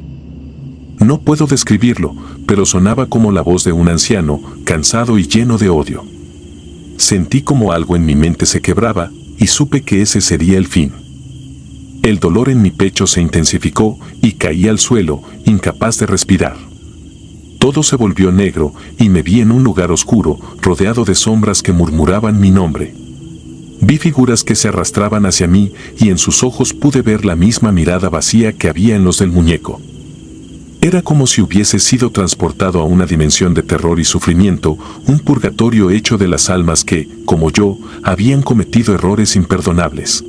No puedo describirlo, pero sonaba como la voz de un anciano, cansado y lleno de odio. Sentí como algo en mi mente se quebraba, y supe que ese sería el fin. El dolor en mi pecho se intensificó, y caí al suelo, incapaz de respirar. Todo se volvió negro, y me vi en un lugar oscuro, rodeado de sombras que murmuraban mi nombre. Vi figuras que se arrastraban hacia mí, y en sus ojos pude ver la misma mirada vacía que había en los del muñeco. Era como si hubiese sido transportado a una dimensión de terror y sufrimiento, un purgatorio hecho de las almas que, como yo, habían cometido errores imperdonables.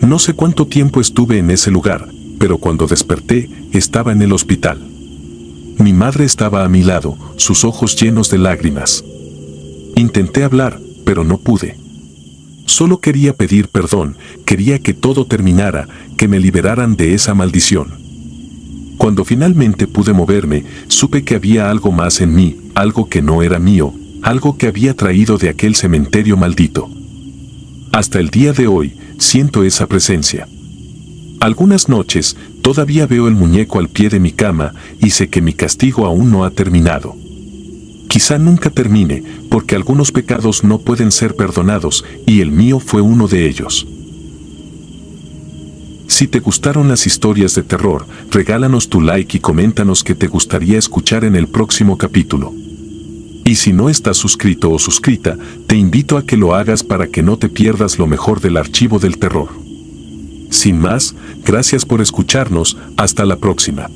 No sé cuánto tiempo estuve en ese lugar, pero cuando desperté, estaba en el hospital. Mi madre estaba a mi lado, sus ojos llenos de lágrimas. Intenté hablar, pero no pude. Solo quería pedir perdón, quería que todo terminara, que me liberaran de esa maldición. Cuando finalmente pude moverme, supe que había algo más en mí, algo que no era mío, algo que había traído de aquel cementerio maldito. Hasta el día de hoy, siento esa presencia. Algunas noches, todavía veo el muñeco al pie de mi cama y sé que mi castigo aún no ha terminado. Quizá nunca termine, porque algunos pecados no pueden ser perdonados, y el mío fue uno de ellos. Si te gustaron las historias de terror, regálanos tu like y coméntanos qué te gustaría escuchar en el próximo capítulo. Y si no estás suscrito o suscrita, te invito a que lo hagas para que no te pierdas lo mejor del archivo del terror. Sin más, gracias por escucharnos, hasta la próxima.